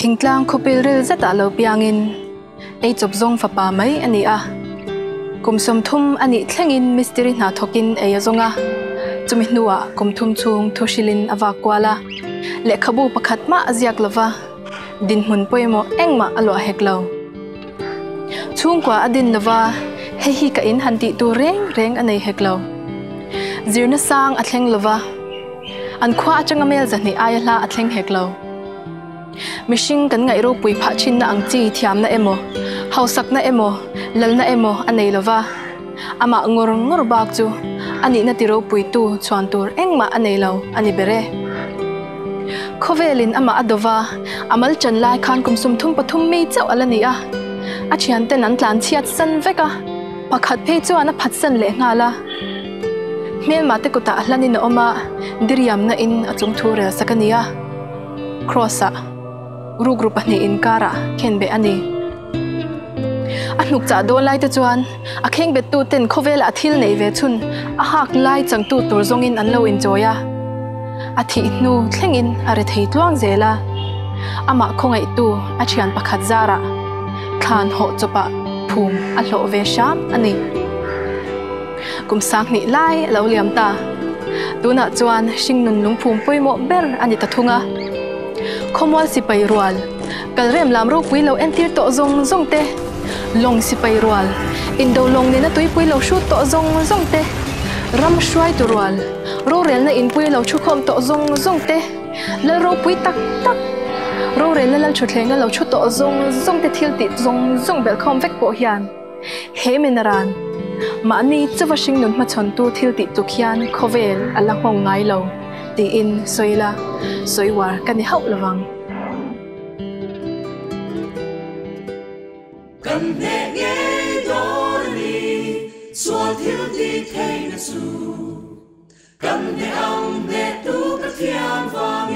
Thingtlang khopilril zata lo piangin ei chop zong fapa mai ani a kumsom thum ani thlengin mystery na thokin ei azonga chumi hnuah kumthum chung thoshilin awakwala le khabu pakhat ma aziak lova din hmun poimo engma alo heklo chungkwa adin lova hi ka in hanti tu reng anei heklo zirna sang athleng lova an khwa changamel zani ayala athleng heklo mishing kan ngai ro pui pha chin na angchi thiam na emo hausak na emo lalna emo anei lova ama ngor bak chu ani na tiro pui tu chuan tur engma anei lo ani bere khovelin ama adova amal chan lai khan kumsum thum pathum mi chau alani a achian ten an tlan chiat san veka pakhat phe chu ana phat san le ngala mel mate ko ta hlani na oma diriam na in achung thura sakania crossa group ani in kara khenbe ani anuk cha do lai te chuan a kheng bet tu ten khovel a thil nei ve chun a hak lai chang tu tur zongin an lo enjoya a thi nu thlengin a re thei tluang zela ama khongai tu a thian pakhat zara khan ho chopa phum a hlo ve sham ani kum sang ni lai lo liam ta tuna chuan singnun lungphum poimo ber ani ta thunga khomwal sipai rual kalrem lamro puilo entir to zong te long sipai rual indo long ni na tui puilo shu to zong te ram shwai tu rual ro rel na in puilo chu khom to zong te lal ro pui tak ro rel lal chu thlenga lo chu to zong te thil ti zong bel khom vek po hian he menaran mani chawashing nun ma chon tu thil ti tu khian khovel ala hong ngai lo ti in soila soiwar kani hau lawang kan ne nge dorni so thil ti theih na su kan ne ang ne tu Pathian Ram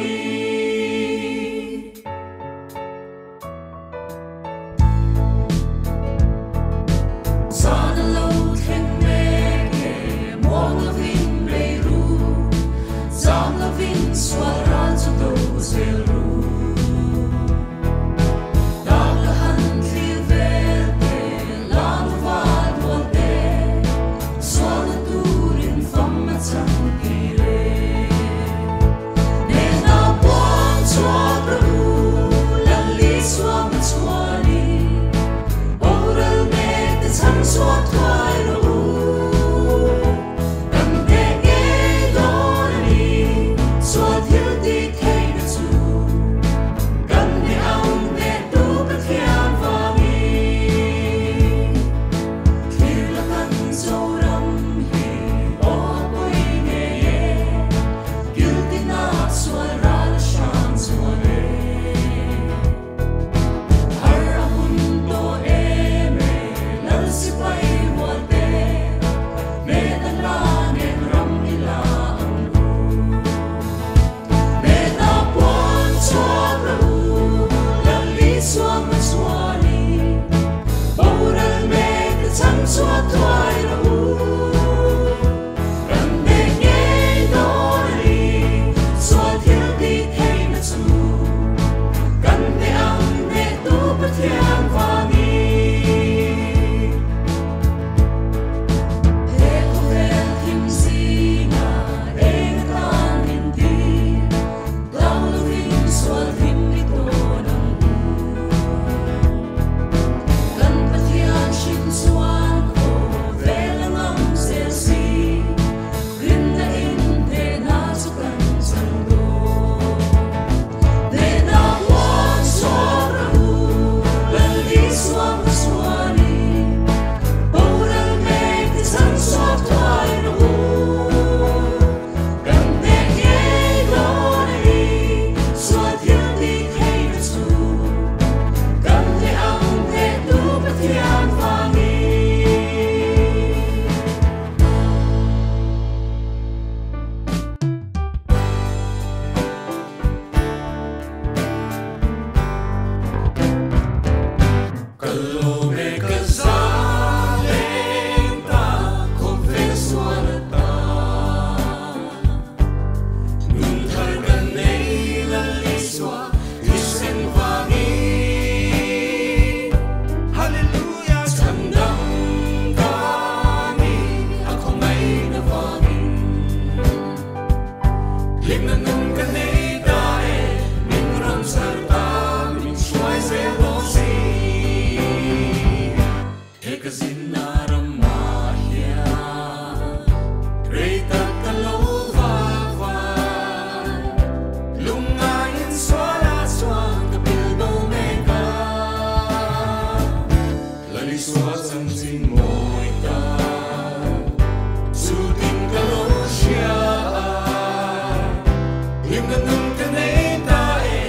lim na nung ka nei ta e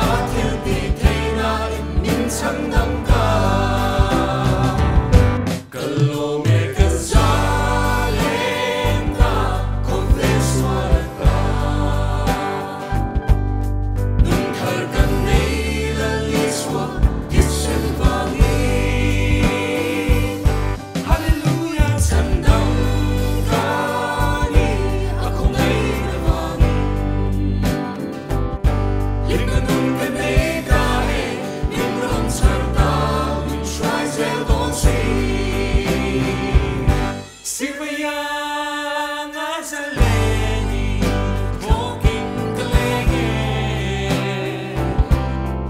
a thil ti thei na in min chang nam ka kalo me ka za len ta kom ve swar ta nung thar kan nei la li swa kit sen va ni hallelujah chan dam ka ni a kom nei na va lim na nung ka nei ta e min ram char ta min try zel don si sivaya nga zaleni walking the lege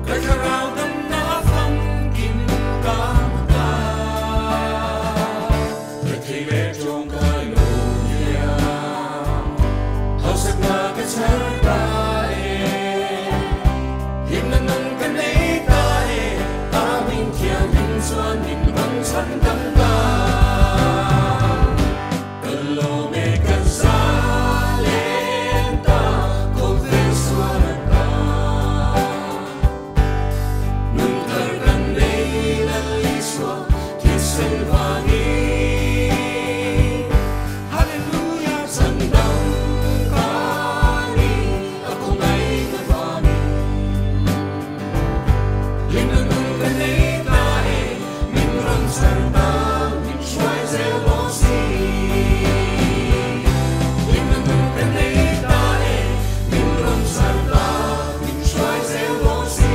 kakarao dam na famkin ka ta thei le jong kai lo ya hau sak na ka char ta e him na nung ka nei ta e ta min thiam min chuan min bang chan dam ta kalo me ka za len ta ko ve swar ta nung tar kan nei la li swa thi sen va ni hallelujah chan dam ka ni a ko ngai na va ni lim na nung ka nei ta e min ram char ta min try zel lo si lim na nung ka nei ta e min ram char ta min try zel lo si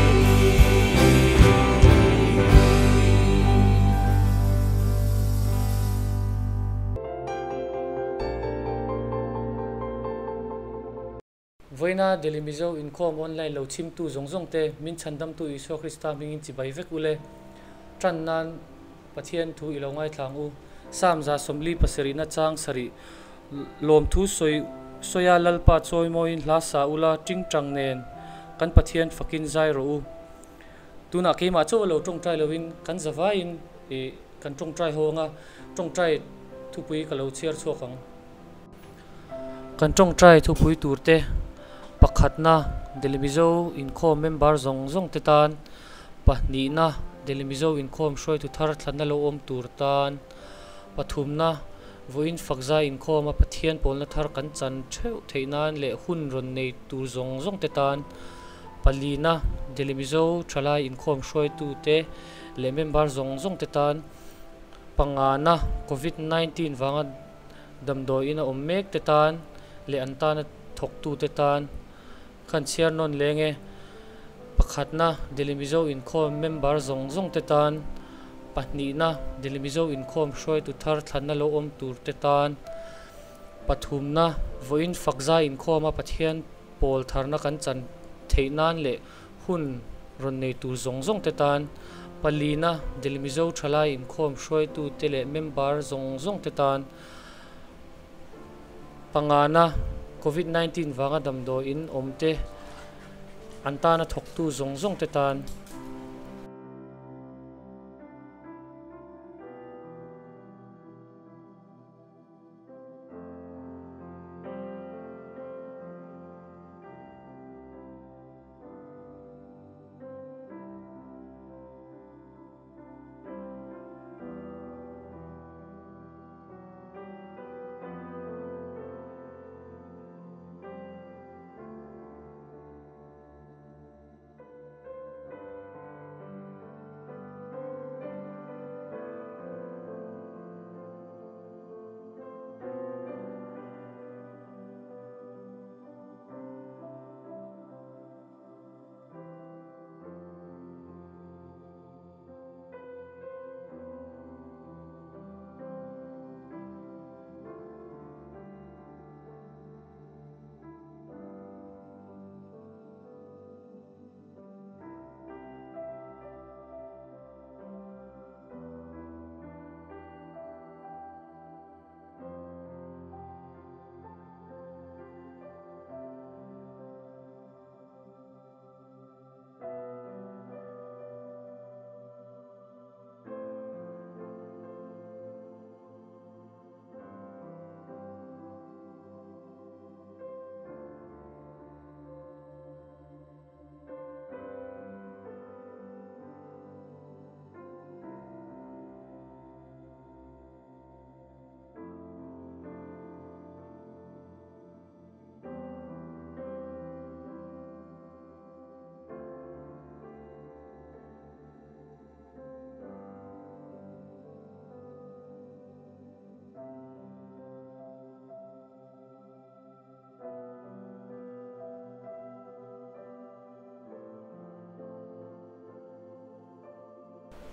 Voina Delhi Mizo Inkhawm online lo chim tu zong te min chandam tu Iso Krista mingin chi bai vek ule tran nan pathian thu ilongai thlang u sam za somli pasirina chang sari lom thu soya lalpa choi moin hla sa ula ting tang nen kan pathian fakin zai ro u tuna ke ma cho lo tong trai lovin kan zawa in e kan tong trai honga tong trai thu pui ka lo chiar chokang kan tong trai thu pui turte pakhatna Delhi Mizo Inkhawm member zong te tan pahni na Delhi Mizo Inkhawm shroi tu thar thlanna lo om tur tan pathumna voin Fakzai Inkhawm a pathian polna thar kan chan ṭheuh theinan le hun ron nei tur zong te tan palina Delhi Mizo Thalai Inkhawm shroi tu te le member zong te tan pangana COVID-19 wanga damdoi ina om mek te tan le antana thok tu te tan kan chiar non lenge pakhatna Delhi Mizo Inkhawm member zong te tan pahni na Delhi Mizo Inkhawm shroi tu thar thlanna lo om tur te tan pathumna voin Fakzai Inkhawm a pathian pol tharna kan chan theinan le hun ron nei tur zong te tan palina Delhi Mizo Thalai Inkhawm shroi tu te le member zong te tan pangana COVID-19 wanga damdo in omte antana thok tu zong te tan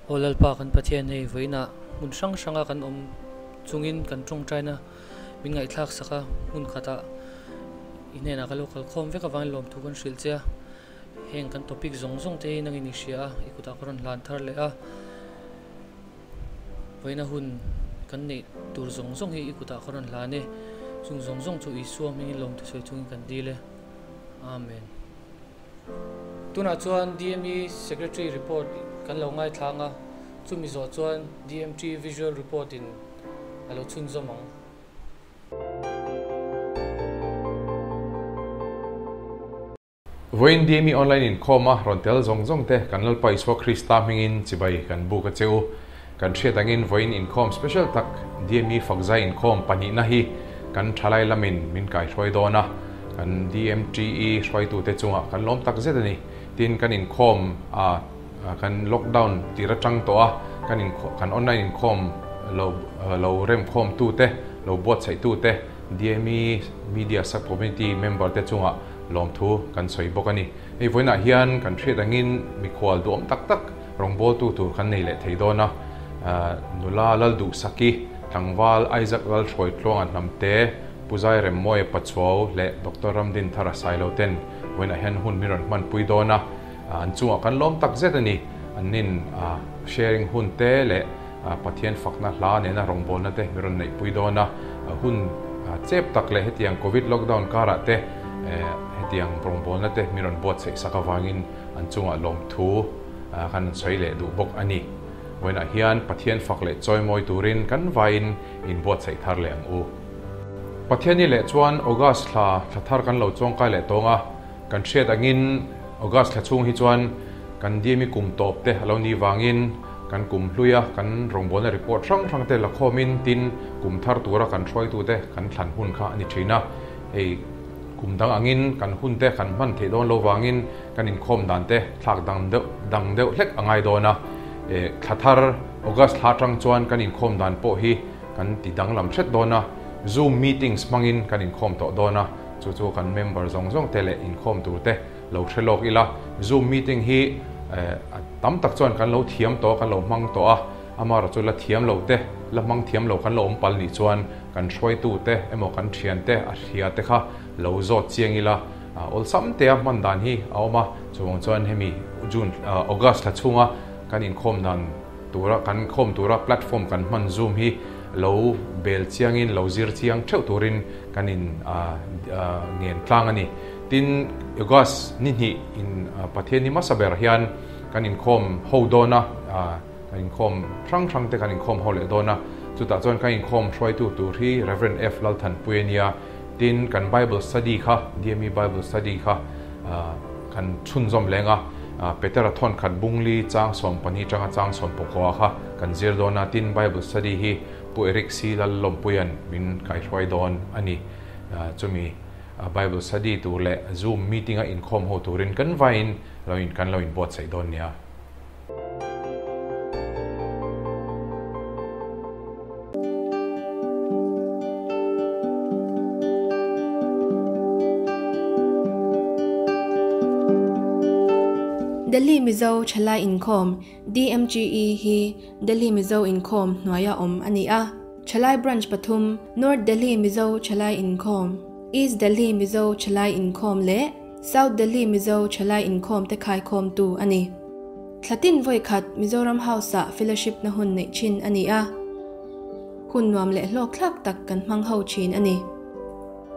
holal pa kan pathian nei voina mun sang sanga kan chungin kan tong traina min ngai thlak saka mun khata inena ka local khom veka wang lom thu kan hril chia heng kan topic zong zong te nang inisia ikuta koron lan thar le a voina hun kan nei tur zong zong hi ikuta koron la ne chung zong zong chu isu min lom thu soi chung kan dile amen tuna chuan DMI secretary report kan lo ngai thlanga chumi zo chuan DMT visual report in alo chun zomang Voin DMI Online Inkhawm rontel zong te kanal pa iswa Krista hmingin chibai kan buka cheu kan thriatangin Voin Inkhawm special tak DMI Fakzai Inkhawm pani na hi kan thalai lamin min kai hroi dona kan DMTE hroi tu te chunga kan lom tak zetani tin kan Inkhawm kan lockdown tira tang to a kan online Inkhawm lo rem khawm tu te lo bot sai tu te DMI media sub community member te chunga lom thu kan soi bokani ei voina hian kan thriatangin mi khwal duam tak tak rongbol tu tur kan nei le theidona nula lal du saki tlangwal Isaac lal throi tlong an namte puzai rem moi pachwo le Dr. Ramdin thara sailo ten voina hian hun miron man puidona an chunga kan lom tak zetani anin sharing hun te le pathian fakna hla ne na rongbol na te miron nei puidona hun chep tak le hetiang covid lockdown kara te hetiang rongbol na te miron bot sei sakawangin an chunga lom thu kan soi le du bok ani voina hian pathian fak le choi moi turin kan vain in bot sei thar le ang u pathiani le chuan august thla thar kan lo chongkai le tonga kan thriat angin august thla chung hi chuan kan DMI kum top te alo ni wangin kan kum hluia kan rongbol na report rang te la khomin tin kum thar tura kan throi tu te kan thlan hun kha ani thina ei kum dang angin kan hun te kan man the don lo wangin kan Inkhawm dan te thlak dang deuh hlek angai dona thathar august tlang chuan kan Inkhawm dan po hi kan ti dang lam thret dona zoom meetings mangin kan Inkhawm to dona chu kan member zong te le Inkhawm tur te lo threlok ila zoom meeting hi tam tak chuan kan lo thiam to kan lo hmang to a amara chu la thiam lo te la hmang thiam lo kan lo pal ni chuan kan throi tu te emo kan thian te a hria te kha lo zot chiang ila awlsam te man dan hi awma chuang chuan hemi june august la chunga kan Inkhawm dan tura kan khom tura platform kan man zoom hi lo bel chiangin lo zir chiang theuh turin kanin ngen tlang ani tin august ni in pathian ni masaber hian kan Inkhawm ho dona kan Inkhawm thrang te kan Inkhawm ho le dona chuta chuan kan Inkhawm throi tu tur hi Reverend F Lalthan puenia tin kan Bible study kha DMI Bible study kha kan chun zom lenga petera thon khat bungli chang som pani changa chang som pokwa kha kan zir dona tin Bible study hi pu erik si lal lom puyan min kai hroi don ani chumi Bible study tur le zoom meeting a Inkhawm ho turin kan vain lo in bot sai don nia Delhi Mizo Inkhawm DMGE hi Delhi Mizo Inkhawm hnuaia ani a Chalai branch Pathum North Delhi Mizo Inkhawm East Delhi Mizo Inkhawm le South Delhi Mizo Inkhawm te khai khom tu ani thlatin voi khat Mizoram House a fellowship na hun nei chin ani a hun nuam le hlok thlak tak kan hmang ho chin ani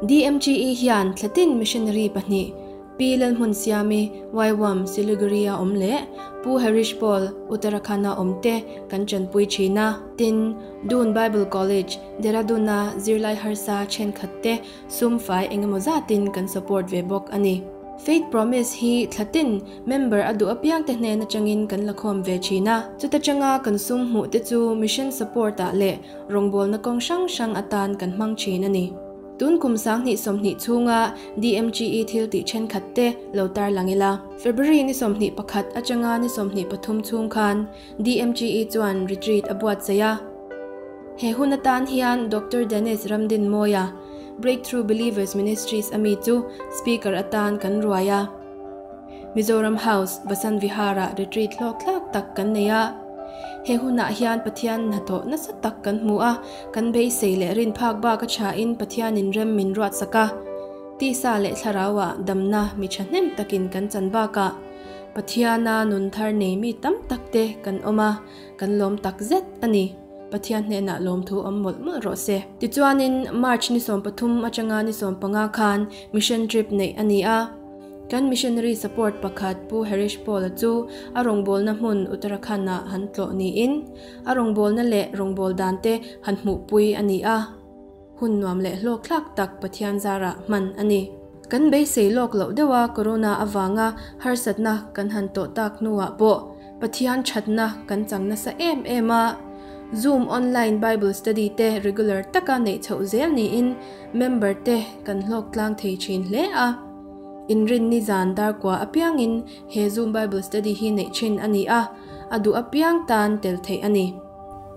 DMGE hian thlatin missionary pahni Pilal hmun siami Waiwam Siliguriya omle pu Harish Paul Uttarakhana omte kanchan pui china tin Dun Bible College Deraduna Zirlai Harsa chen khatte sumfai engemoza tin kan support ve bok ani Faith Promise hi thlatin member adu apiang te hne na changin kan lakhom ve china chuta changa kan sum hu te chu mission support a le rongbol na kong sang atan kan hmang chin ani Tun kumsang ni somni chunga DMGE thilti chen khatte lotar langila February ni somni pakhat achanga ni somni pathum chung khan DMGE chuan retreat abuat zaya he hunatan hian Dr. Dennis Ramdin moya Breakthrough Believers Ministries ami chu speaker atan kan ruahmanna Mizoram House Vasant Vihara retreat lok tak kan neya he huna hian pathian na to na sa tak kan hmu a kan beisei le rin phak ba ka tha in pathian in rem min ruat saka ti sa le thlarawa damna mi thahnem takin kan chan ba ka pathiana nun thar nei mi tam takte kan oma kan lom tak zet ani pathian ne na lom thu ammol mul ro se ti chuanin march ni som pathum achanga ni som panga khan mission trip nei ani a kan missionary support pakhat pu harish pol chu arongbol na hmun uttarakhand na hantlo ni in arongbol na le rongbol dante hanmu pui ani a hun nuam le hlok thlak tak pathian zara hman ani kan beisei lok lo dewa corona awanga harsatna kan hanto tak nuwa bo pathian thatna kan changna sa ema Zoom online Bible study te regular taka nei ṭheuh zel ni in member te kan hlok tlang thei thin hle a in rin ni zan dar kwa apiang in he Zoom Bible study hi nei thin ani a adu apiang tan tel thei ani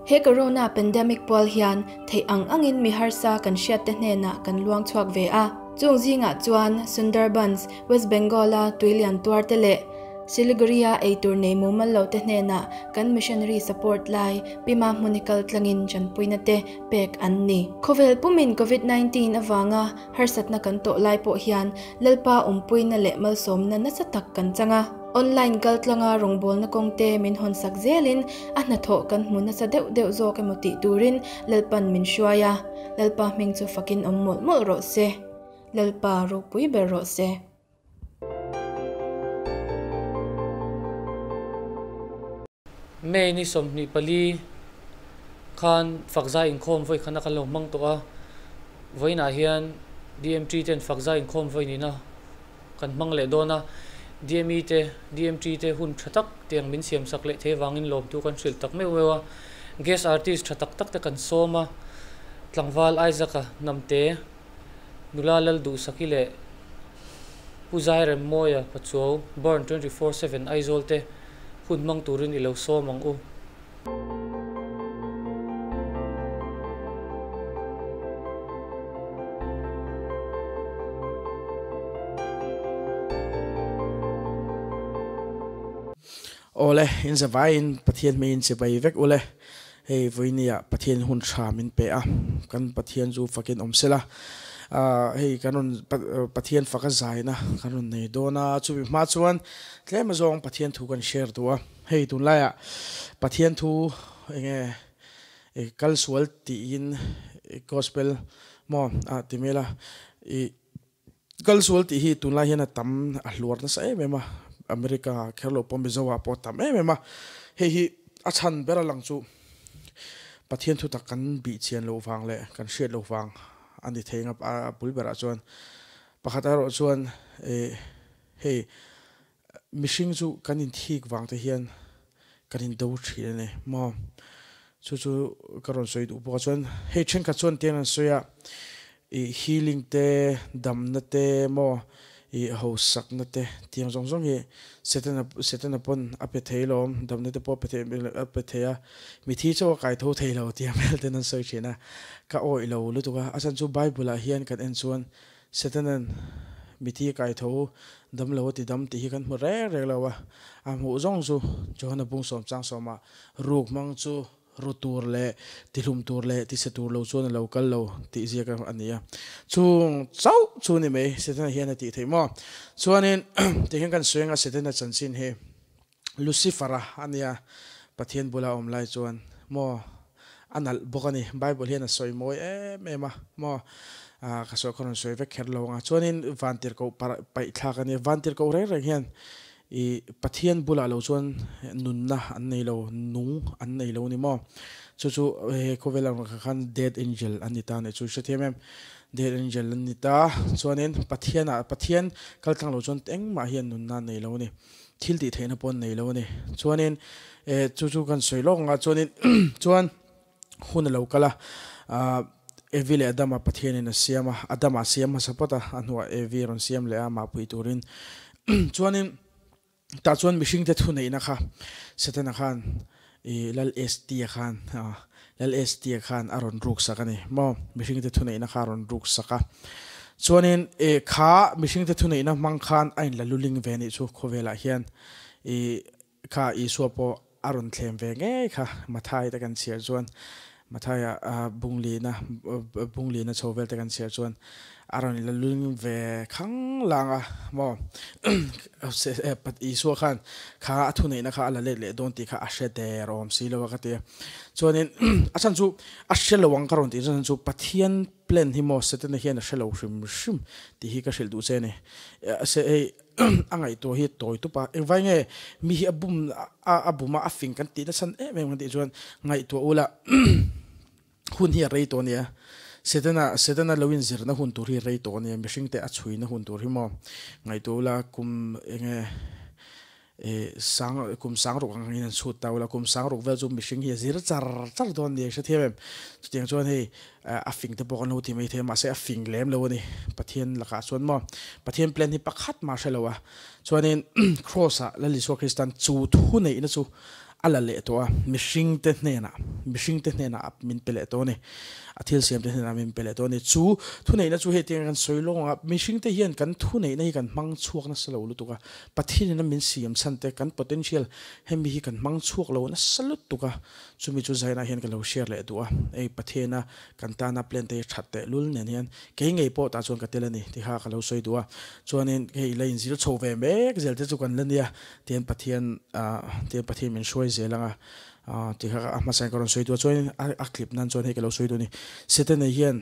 he corona pandemic pol hian thei angin mi harsa kan hriat te hne na kan luang chuak ve a chung zinga chuan Sundarbans West Bengal tuilian tuar te le Siliguriya eitur nei mumal lo te hne na kan missionary support lai pima munikal tlangin chanpuina te pek an ni khovel pumin covid-19 awanga harsatna kan to lai po hian lalpa umpuina le malsom na nasatak kan changa online kaltlanga rongbol na kongte min hon sak zelin ahna tho kan hmuna sa deuh zo ke moti turin lalpan min hnuaia lalpa hming chu fakin ammol mol ro se lalpa ro pui ber ro se May ni som ni pali khan Fakzai Inkhawm voi khana kalo mang to a voi na hian DMT ten Fakzai Inkhawm voi ni na kan mang le dona DMT te hun thatak tiang min siam sak le the wangin lom tu kan hril tak me wewa guest artist thatak tak te kan soma tlangwal aizaka namte nulalal du sakile puzai rem moya pachuo born 24/7 aizolte hun mang turin ilo so mang u ole in zavain pathian me in se bai vek ole hei voinia pathian hun tha min pe a kan pathian zu fakin omsela hei kanon pathian fakazai na kanon nei dona chu bi ma chuan tlema zong pathian thu kan share tua hei tun la ya pathian thu enge kal sual ti in gospel mo timela kal sual ti hi tun la hian tam a hlur na sai mema America kherlo pombe zawa po tam mema hei hi achan bera lang chu pathian thu tak kan bi chian lo wang le kan share lo wang ani thenga pulbera chuan pakhataro chuan hei mishing chu kanin thik wangte hian kanin do thine mo chu karon soi du bo chuan hei chen ka chuan tian an soya healing te damna te mo ho sakna te tiang zong hi setena pon ape theilom damna te po pe theya mi thi chaw kai tho theilo tiam mel ten an soi china ka oi lo lu tuka asan chu bible a hian kan en chuan setenan mi thi kai tho dam lo ti dam ti hi kan mu re lawa a mu zong chu johana bung som chang soma ruk mang chu rutur le tilum tur le ti setur lo chuan lo kal lo ti zia ka ania chung chau chu ni me setena hian ti theimo chuanin tihen kan suenga setena chanchin he lucifera ania pathian bula omlai chuan mo anal bokani bible hian a soi moi mema mo ka so kon soi ve kher lo nga chuanin vantir ko pai thla ka ni vantir ko re hian pathian bula lo chuan nunna an nei lo nung an nei lo ni mo chu ko velang khan dead angel anita ne chu shethem dead angel anita chuanin pathian kaltang lo chuan teng ma hian nunna nei lo ni thil ti theina pon nei lo ni chuanin chu kan soi lo nga chuanin chuan hun lo kala evile adama pathian in siama adama siama sapota anwa eviron siam le ama puiturin chuanin ta chuan mishing te thunei na kha setana khan lal st khan aron ruk sakani mo mishing te thunei na kha ron ruk saka chuanin kha mishing te thunei na mang khan ain la luling veni chu khovela hian kha suapo arun thlem ve nge kha mathai ta kan share chuan mathaya bungli na chovel ta kan share chuan aron la lung ve khang langa mo pat isu khan kha athu nei na kha ala le don ti kha ashe de rom si lo ka te chuanin asan chu ashel wang karon ti chan chu pathian plan hi mo setena hian a shelo shim ti hi ka shel du che ne se angai to hi toy tu pa vai nge mi hi abuma afing kan ti da san me ngan ti chuan ngai to ula hun hi rei to ne setena lawin zir na hun tur hi rei to ne mishing te achui na hun tur hi mo ngai to la kum enge sang ro ang in su ta la kum sang ro vel zum mishing hi zir char don ne sha them tiang chuan hei afing te pok no ti mai the ma se afing lem lo ni pathian la ka chuan mo pathian plan hi pakhat ma shalowa chuanin crossa la li so christian chu thu nei na chu ala le to a mishing te hna ap min pele to ne athil siam te hna min pele to ne chu thu nei na chu he tiang kan soilong a mishing te hian kan thu nei na hi kan mang chuak na salo lu tuka pathin na min siam san te kan potential hemi hi kan mang chuak lo na salut tuka chumi chu zaina hian kan lo share le to a ei pathena kan ta na plan te thatte lul nen hian ke ngei po ta chon ka telani ti ha ka lo soi duwa chuanin hei lain zil chove mek zel te chu kan lania tian pathian min shoi zelanga ti kha ma sai karon soi tu chuan a clip nan chuan he ka lo soi tu ni setena hian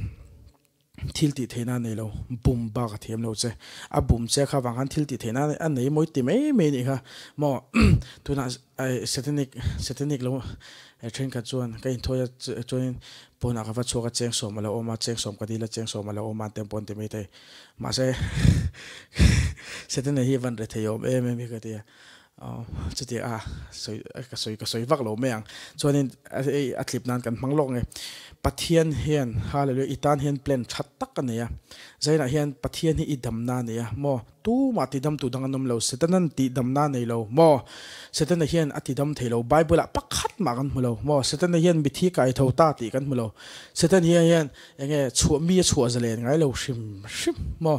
thil ti theina nei lo bum ba ka them lo che a bum che kha wang han thil ti theina an nei moi ti me ni kha mo tuna setenic lo train ka chuan ka in thoya chuan pona ka va choka cheng som la oma cheng som ka dila cheng som la oma tempon ti me te ma se setena hi van re theyom me ka ti chu ti ka soi vak lo meang chuanin a clip nan kan manglok nge pathian hian hallelujah itan hian plan that tak ania zaina hian pathian hi idam na nia mo tu ma ti dam tu dang anom lo setanan ti dam na nei lo mo setana hian ati dam thelo bible pakhat ma kan mulo mo setana hian mithi kai tho ta ti kan mulo setan hian enge chu mi chu zalen ngai lo shim mo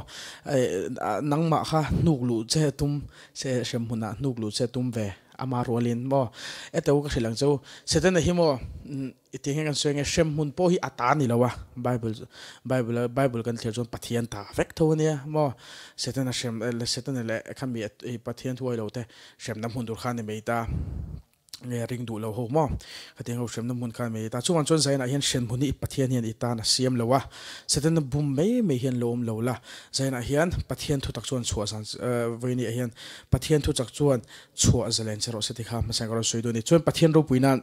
nang ma kha nuklu che tum se shemhuna nuklu che tum ve ama rolin mo eto ka silang chu setana hi mo iti ngan suenge shemhun po hi atani lawa bible kan thel jon pathian ta vek thonia mo setana le khami pathian thuai lo te shem nam hun dur khan ne meita nge ring du lo ho mo khating ho shem nam hun khan meita chuan chon zaina hian shem huni pathian hian itana siam lawa setana bum me hian lom lo la zaina hian pathian thu tak chuan chua san voini hian pathian thu chak chuan chua zalen chero seti kha ma sang ro soi do ni chuan pathian ro puinan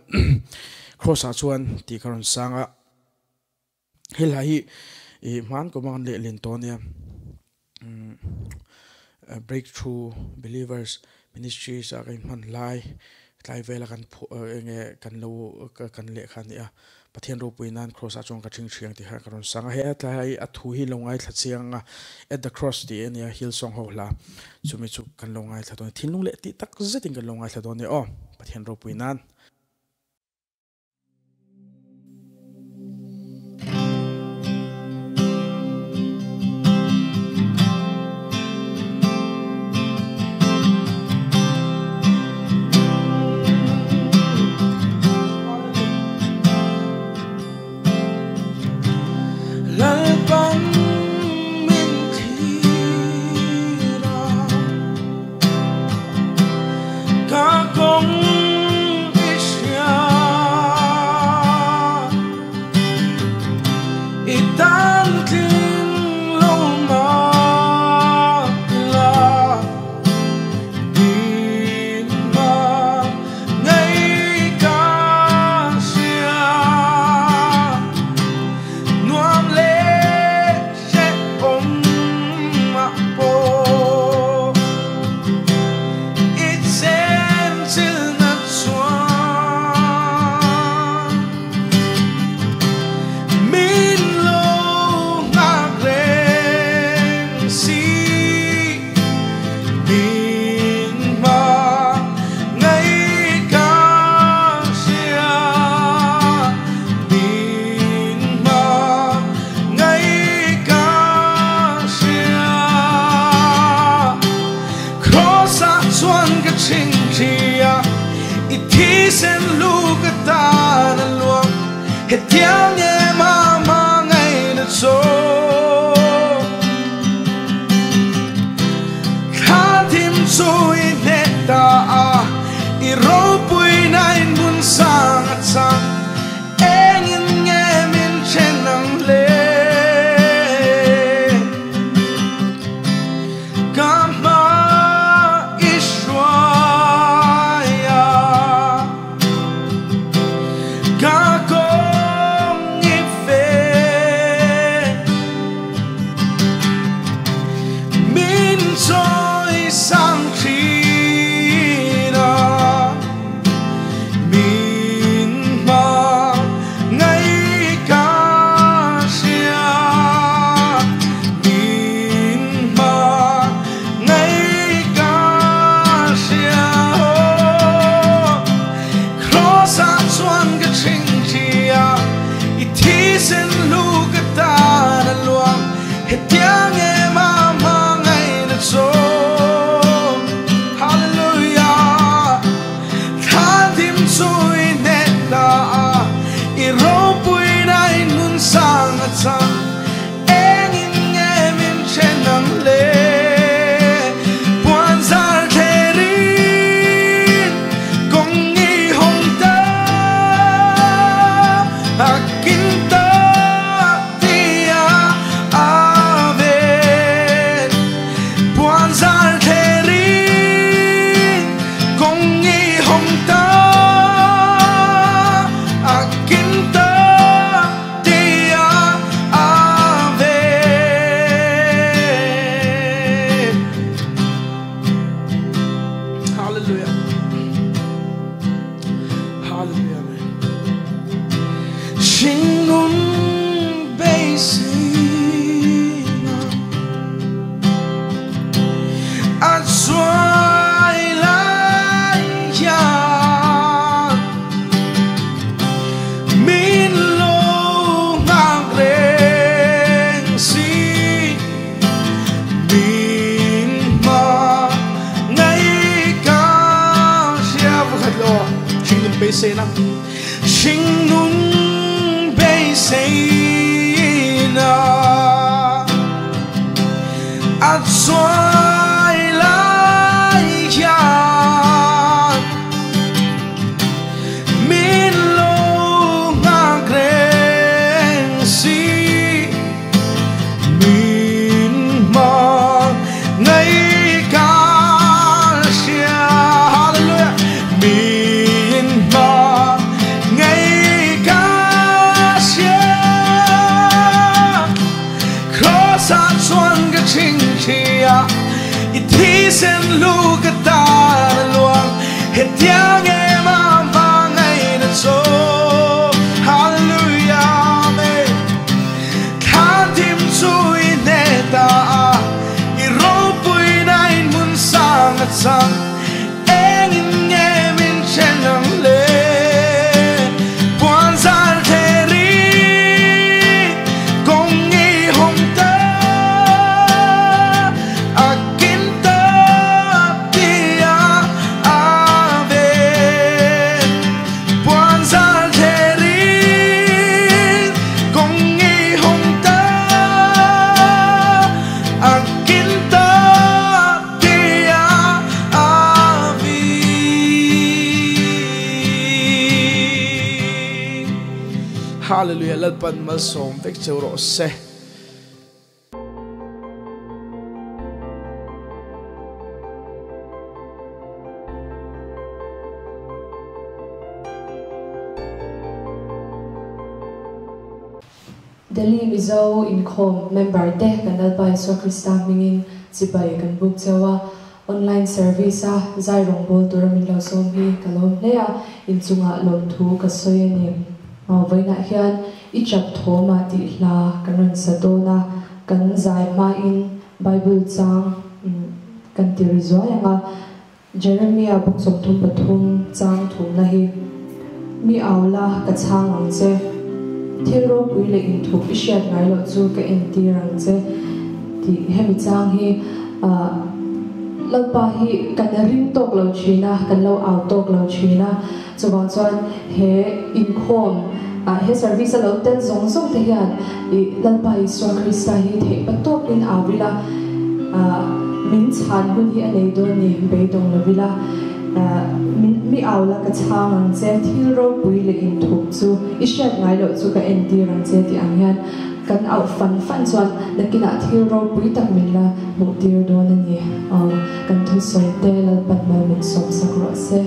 crossa chuan ti karon sanga helai man ko man le len tonia breakthrough believers ministries are in man lai vela kan lo kan le khan ya pathian ro puinan crossa chong ka thing thiang ti ha karon sanga he atlai athu hi longai thlachianga at the cross the ania hill song ho la chumi chu kan longai thladon thinlung le ti tak zeting kan longai thladon ni o pathian ro puinan ít thi sen lu cái ta là luồng hết tiếng nghe mà ngày nó số khá thêm rồi nét ta i rô bùi này muốn sang sang em nghe mình trên nắng lên beisei na sinh nun beisei na at xoay lại hian min lo ngang reng si min mang ngay cả sia hallelujah min mang ngay cả sia cross at xuân cái chinh chia ít thi sen lu cái ta luang hết tiếng em mà ngày nó số hallelujah amen khá tim suy nè ta i rô bùi này muốn sang ngất sang em nghe mình trên nắng lên buồn gian thế ri cùng nghi hồng ta kín ta tia về buồn gian thế ri cùng nghi hồng ta kín ta tia hallelujah lal pan mal som vek cheu ro se Delhi Mizo Inkhawm member te kanal pai so Krista hmangin chibai kan book chawa online service a zai rongbol turamin lo som hi kalom hlea inchunga lom thu ka soyani mawvaina hian I chap thawma ti hla kanon sadona kan zai ma in Bible chang kan tirizwaya Jeremiah book som thum pathum chang thum na hi mi awla ka chang ang che thiro puile in thuk ishiat ngai lo chu ka enti rang che ti hemi chang hi lalpa hi kan ring tok lo china kan lo out tok lo china chuan he Inkhawm he service lo tel zong te hian lalpa Iswa Krista hi theih patok in awila min chan hun hi anei do ni beidong lo vila mi awla ka chang ang che thil ro pui le in thuk chu ishat ngai lo chu ka enti rang che ti ang hian kan au fan chuan nakina thil ro pui tak min la mu tir do na ni kan thu soi te lal pat ma min som sakro se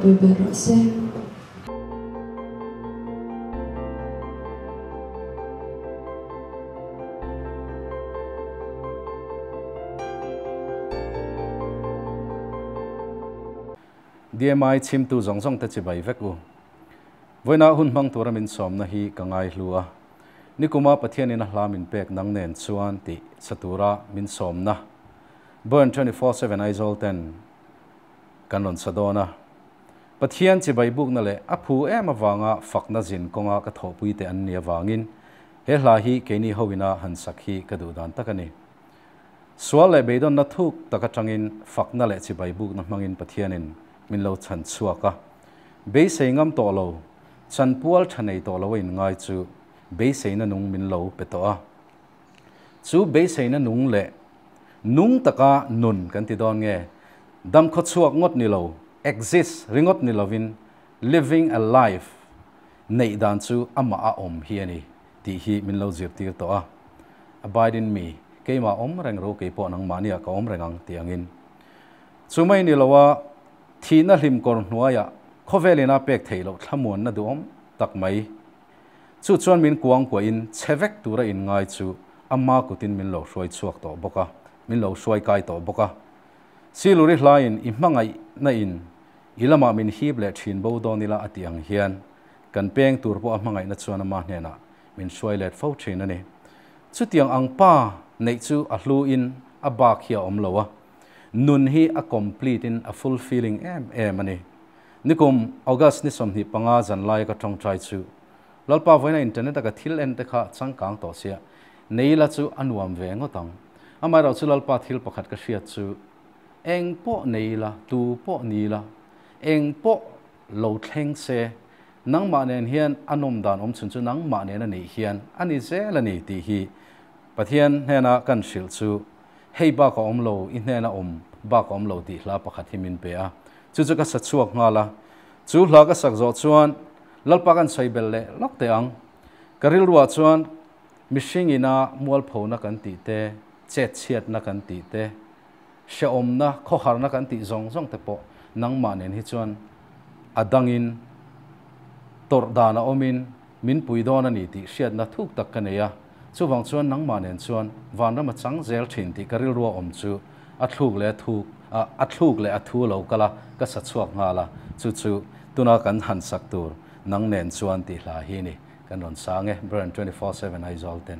tui be ro se DMI chim tu zong zong te chi bai veku voina hun hmang tura min som na hi kangai hlua nikuma pathian in hlam in pek nang nen chuan ti satura min som na burn 24/7 aizol ten kanon sadona pathian chi bai buk na le aphu em awanga fakna jin konga ka thopui te an nia wangin he hla hi keni howina han sakhi ka du dan takani swal le beidon na thuk taka tangin fakna le chi bai buk na hmangin pathianin min lo chan chuaka beisei ngam to lo chan pual thanei to lo in ngai chu beisei na nung min lo petoa chu beisei na nung le nung taka nun kan ti don nge dam kho chuak ngot ni lo exist ringot ni lovin living a life nei dan chu ama a om hi ani ti hi min lo zir tir to a abide in me keima om reng ro ke po nang mania ka om rengang tiangin chumai ni lowa thina hlim kor hnuaia khovelina pek theilo thamun na duom takmai chu chuan min kuang ko in chevek tura in ngai chu amma kutin min lo hroi chuak to boka min lo hroi kai to boka siluri hlain hmangai na in ilama min hible thin bo donila atiang hian kan peng tur po hmangai na chuan ma hne na min hroi let fo thin ani chu tiang ang pa nei chu a hlu in a bak hi om lowa nun hi a complete in a fulfilling em ani nikum august ni somni panga jan lai ka tong trai chu lalpa voina internet ka thil en te kha changkang to sia neila chu anuam ve ngotang amai ro chu lalpa thil pakhat ka hriat chu eng po neila tu po nila eng po lo thleng se nang ma nen hian anom dan om chun chu nang ma nen ani hian ani zelani ti hi pathian hena kan shil chu hei ba ka om lo in hena om ba ka om lo ti hla pakhat himin pe a chu chu ka sa chuak nga la chu hla ka sak zo chuan lalpa kan saibel le lok te ang karil ruwa chuan mishing ina mual pho na kan ti te chet chiat na kan ti te she om na kho har na kan ti zong zong te po nang ma nen hi chuan adangin tor dana omin min pui don ani ti hriat na thuk tak kaneya chu wang chuan nang ma nen chuan van rama chang zel thin ti karil ruwa om chu a thluk le a thu lo kala ka sa chuak nga la chu chu tuna kan han sak tur nang nen chuan ti hla hi ni kan ron sange burn 24/7 aizol ten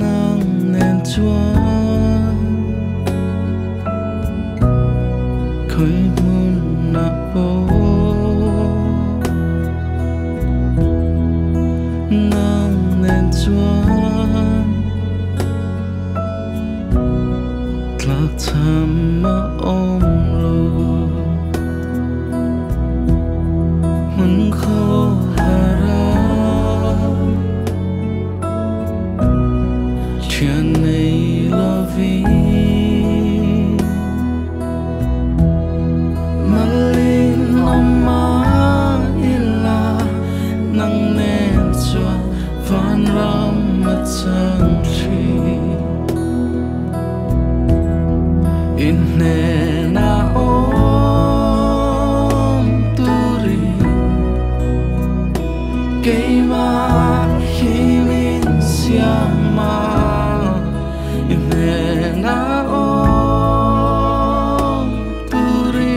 na nang nen chuan van ram a chang thi in hne na om turi keima himin siama in hne na om turi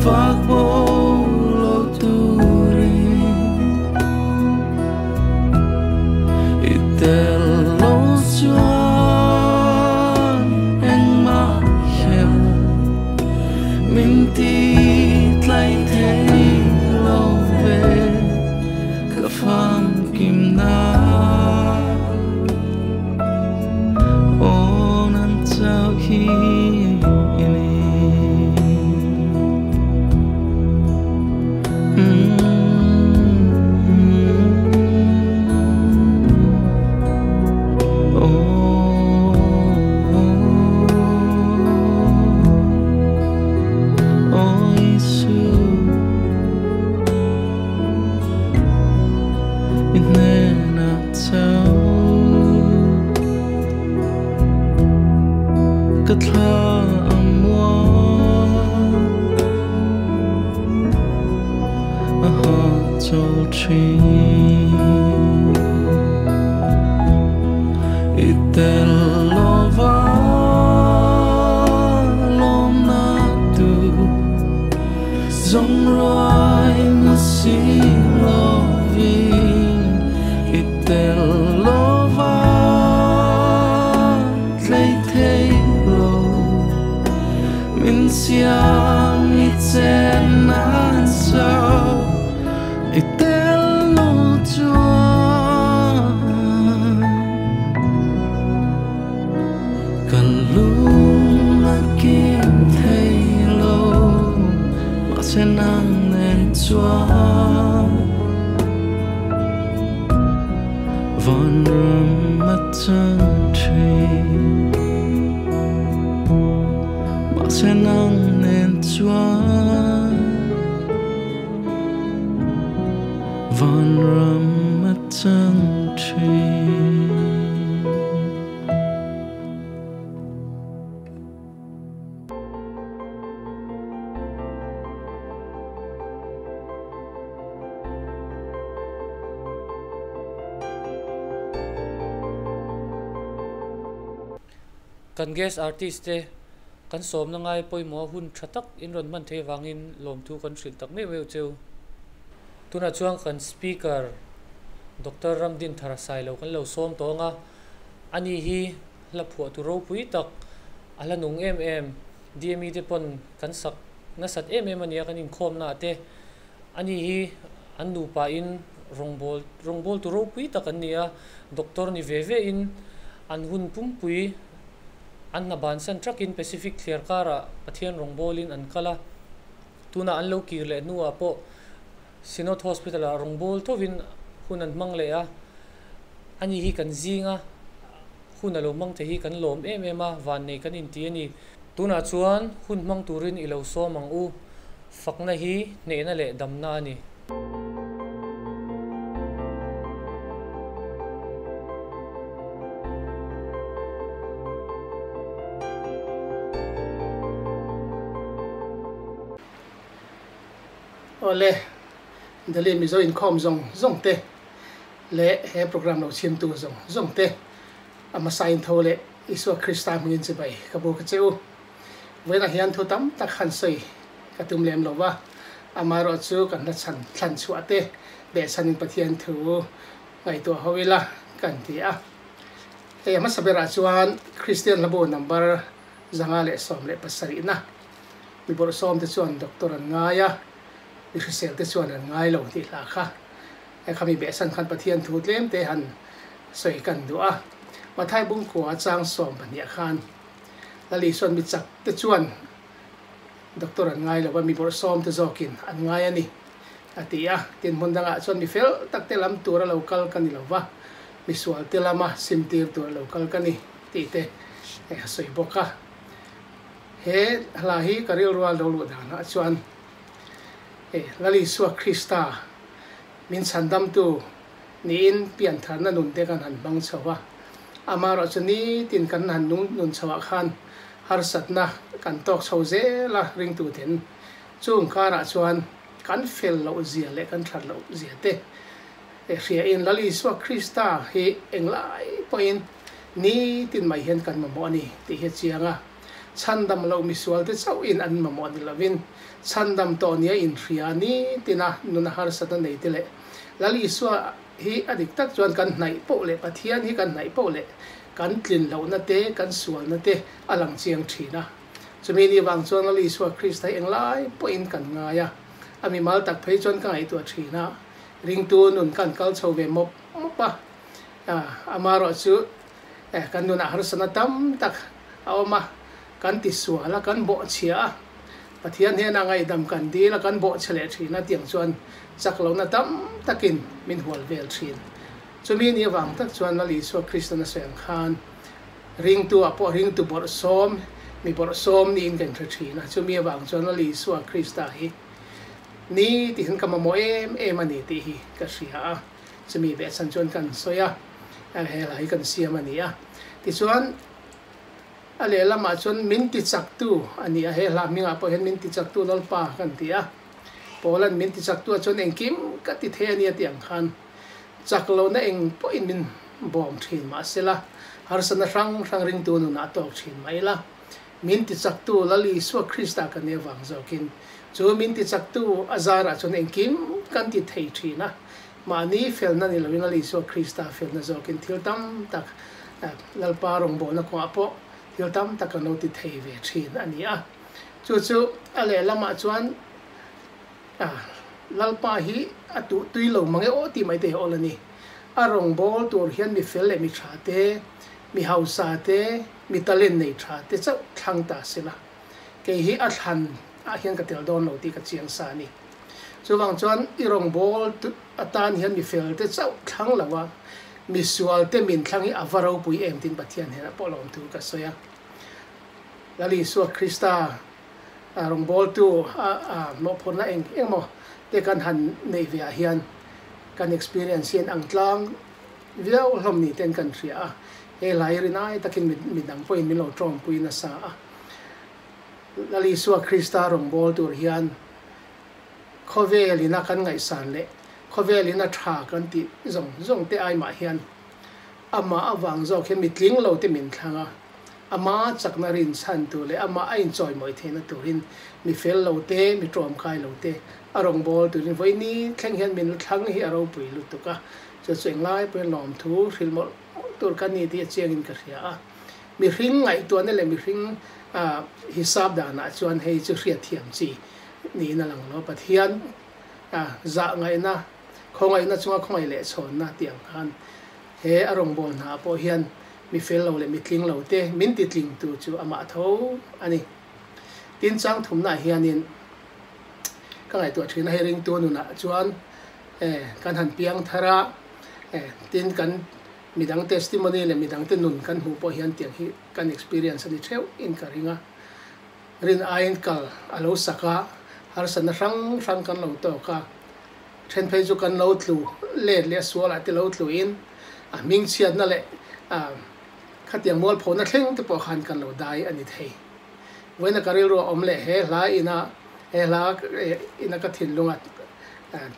fakbo lo turi itel lo chuan eng ma hian min ti tlai thei lo ve ka phang kim na on an chau hi ini siam i chen nan sao i tel lo chuan kan lung a kim thei lo ma chen nang nen chuan van ram a chang thi sẽ nắng nên chuan van ram mất chân tri kan guest artist te kan som na ngai poimo hun thatak in ron man the wangin lom thu kan hrin tak me weu cheu tuna chuang kan speaker Dr. Ramdin Tharasai lo kan lo som tonga ani hi la phu tu ro pui tak ala nung DMI te pon kan sak na sat ania kan in khom na te ani hi an nu pa in rongbol tu ro pui tak ania doctor ni veve in an hun pum pui an na ban san truck in Pacific clear kara Pathian rongbolin an kala tuna an lo kir le nuwa po Sinot hospital a rongbol thovin hun an mang le a ani hi kan zinga hun a lo mang te hi kan lom a van nei kan in ti ani tuna chuan hun mang turin i lo so mang u fakna hi ne na le damna ani ole Delhi Mizo Inkhawm zong te le he program lo chim tu zong te ama sain tho le iswa Krista hmangin che bai ka bo ka cheu vena hian thu tam tak khan sei ka tum lem lo wa ama ro chu kan na chan thlan chu ate be sanin pathian thu ngai to hawila kan ti a e ama sabera chuan Christian labo number zanga le som le pasari na mi bor som te chuan doctor an ngaia Israel te chuan an ngai lo ti la kha e khami be san khan pathian thu tlem te han soi kan du a mathai bung ko chang som bania khan lali son mi chak te chuan doctor an ngai lo ba mi bor som te zokin an ngai ani atia tin mondanga chuan mi fel tak te lam tura local kan ni lo wa mi sual te lama simtir tur local kan ni ti te e soi boka he lahi karil rual do lu da na chuan lali suwa Krista min sandam tu ni in pian thar na nun te kan han bang chawa amaro chani tin kan han nun chawa khan har satna kan tok chho ze la ring tu ten chung kara chuan kan fel lo zia le kan thar lo zia te e ria in lali so krista hi englai point ni tin mai hian kan mamo ani ti he chianga chandam lo misual te chau in an mamo ni lovin chandam to nia in ria ni tina nuna har sata nei te le lali so hi adik tak chuan kan nai po le pathian hi kan nai po le kan tlin lo na te kan sual na te alang chiang thina chumi ni wang chuan lali so krista englai point kan nga ya ami mal tak phei chuan ka ai tu thina ring tu nun kan kal chho ve mop pa amaro chu kan nuna har sana tam tak awma kan ti suala kan bo chia pathian he na ngai dam kan di la kan bo chhle thina tiang chuan chaklo na tam takin min hol vel thin chumi ni wang tak chuan lali so kristana seng khan ring tu apo ring tu bor som mi bor som ni in kan thina chumi wang chuan lali so krista hi ni ti hin kamamo em ani ti hi ka ria chumi be san chuan kan soya he lai kan siam ani a ti chuan ale lama chuan min ti chak tu ani a he la minga po hen min ti chak tu lol pa kan ti a polan min ti chak tu chuan engkim ka ti the ani tiang khan chaklo na eng po in min bom thin ma sela har sana rang ring tu nu na tok thin mai la min ti chak tu lali so krista kan ne wang zokin chu min ti chak tu azara chuan engkim kan ti thei thina mani fel na ni lovin ali so krista fel na zokin thil tam tak lalpa rong bo na ko apo thil tam tak no ti thei ve thin ani a chu ale lama chuan lalpa hi atu tuilo mange o ti mai te olani arong bol tur hian mi fel le mi tha te mi hausa te mi talen nei tha te chau thang ta sila ke hi a than a hian ka tel don lo ti ka chiang sa ni chu wang chuan irong bol atan hian mi fel te chau thang lawa mi sual te min thlang hi avaro pui em tin pathian hena polom tu ka soya lali so krista arong bol tu mo phona engmo te kan han nei ve hian kan experience hian ang tlang viau hlom ni ten kan ria he lai rinai takin mi dang point mi lo trom pui na sa lali so krista rong bol tur hian khovelina kan ngai san le khovelina tha kan ti zong te ai ma hian ama awang zo khen mi tling lo te min thlanga ama chakna rin san tu le ama a enjoy moi thena turin mi fel lo te mi trom khai lo te arong bol turin voi ni thleng hian min thlang hi aro pui lu tuka cho cheng lai pe lom thu ril mo tur kan ni ti cheng in ka ria mi hring ngai tu ne le mi hring hisab da na chuan hei chu hria thiam chi ni na lang lo pathian za ngai na khongai na chunga khongai le chon na tiang khan he arong bol na po hian mi fel lo le mi tling lo te min ti tling tu chu ama tho ani tin chang thum na hianin ka ngai tu thina he ring tu nu na chuan kan han piang thara tin kan midang testimony le midang te nun kan hu po hian tiang hi kan experience ani theu in ka ringa rin ain kal alo saka har san rang kan lo to ka then phei chu kan lo tlu le suala te lo tlu in ming chiat na le khatiang mol phona thleng te po khan kan lo dai ani thei wena karil ro om le he la ina ka thin lunga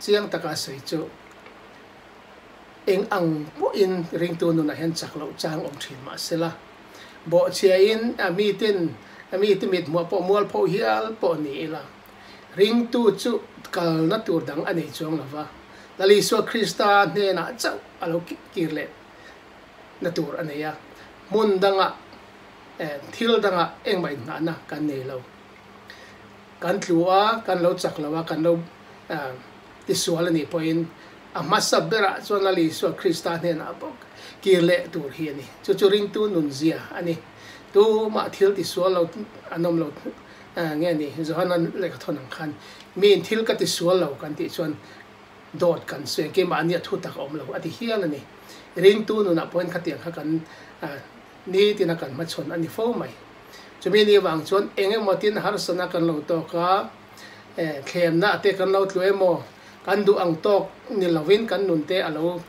chiang taka sei chu eng ang po in ring tu nu na hen chak lo chang om thin ma sela bo chia in mi ti mit mo po mol pho hial po ni la ring tu chu kal na tur dang ani chong lawa lali so krista ne na chau alo kirle na tur aneya mun danga thil danga eng mai na kan nei lo kan tlua kan lo chak lawa kan lo ti sual ni point masabera chuan lali so krista ne na bok kirle tur hi ani chu ring tu nun zia ani tu ma thil ti sual lo anom lo nge ni zohanan le thonang khan min thil ka ti sual lo kan ti chuan dot kan se ke ma ni thu tak om lo ati hian ani ring tu nu na point khatiang kha kan ni tina kan ma chon ani fo mai chumi ni wang chuan enge motin har sana kan lo to ka khem na te kan lo tlue mo kan du ang tok ni lovin kan nun te alo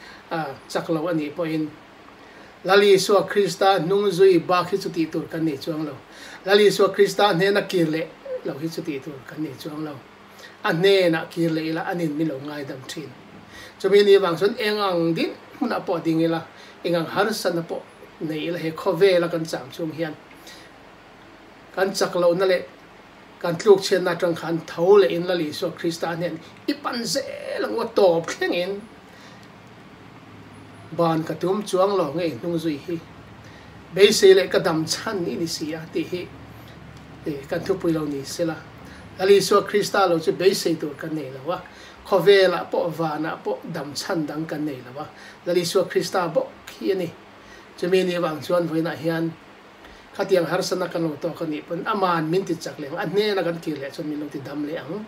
chaklo ani point lali so Krista nung zui ba khi chu ti tur kan ni chuang lo lali so Krista ne na kirle lo hi chu ti tur kan ni chuang lo ane na kirle la anin mi lo ngai dam thin chumi ni wang son engang din huna po dingila engang har san na po nei la he khove la kan cham chung hian kan chaklo na le kan tluk chen na tang khan ṭheuh le in lali so Krista nen ipan ze lang wa top thlengin ban ka tum chuang lo nge nung zui hi beisei le ka dam chan ni sia ti hi kan thu pui lo ni sela ali so Krista lo chu beisei tur kan nei lawa khovela po vana po dam chan dang kan nei lawa ali so Krista bo hi ni chumi ni wang chuan voina hian khatiang har sana kan lo to kan ni pon aman min ti chak leng anne na kan ki le chon min lo ti dam le ang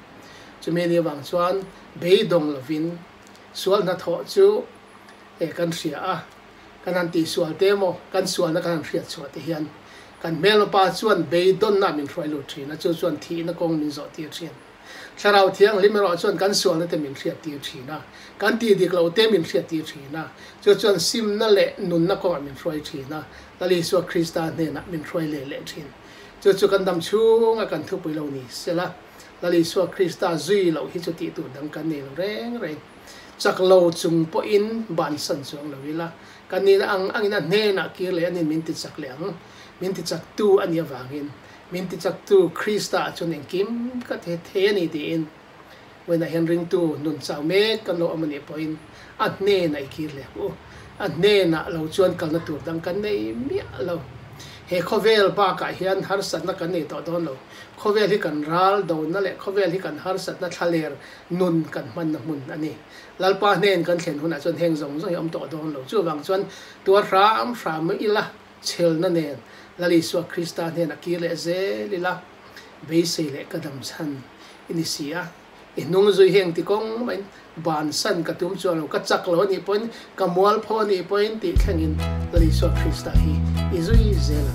chumi ni wang chuan beidong lovin sual na tho chu kan ria a kan an ti sual te mo kan sual na kan ria chu te hian kan melo pa chuan beidon na min roi lo thi na chu chuan thi na kong min zo ti thian tharau thiang limero chuan kan sual na te min ria ti thi na kan ti dik lo te min ria ti thi na chu chuan sim na le nun na ko min roi thi na lali so Krista ne na min roi le le thin chu chu kan dam chu nga kan thu pui lo ni sela lali so Krista zui lo hi chu ti tu dang kan ne lo reng reng chak lo chung po in ban san chuang lo wila kanina ang ina ne na ki le ani min ti chak leang min ti chak tu ani awangin min ti chak tu Krista chun en kim ka the ni ti in when I ring tu nun chau me kan lo amani point at ne na ki le o at ne na lo chuan kal na tur dang kan nei mi lo he khovel ba ka hian har sat na kan nei to don lo khovel hi kan ral do na le khovel hi kan har sat na thaler nun kan man na mun ani lalpa nen kan thlen huna chon heng zong zong om to don lo chu wang chuan tur ram ila chel na nen lali so Krista nen akile ze lila beisei le kadam chan inisia inung zui heng ti kong main ban san katum chuan lo ka chak lo ni pon kamual pho ni point ti thangin lali so Krista hi izui ze la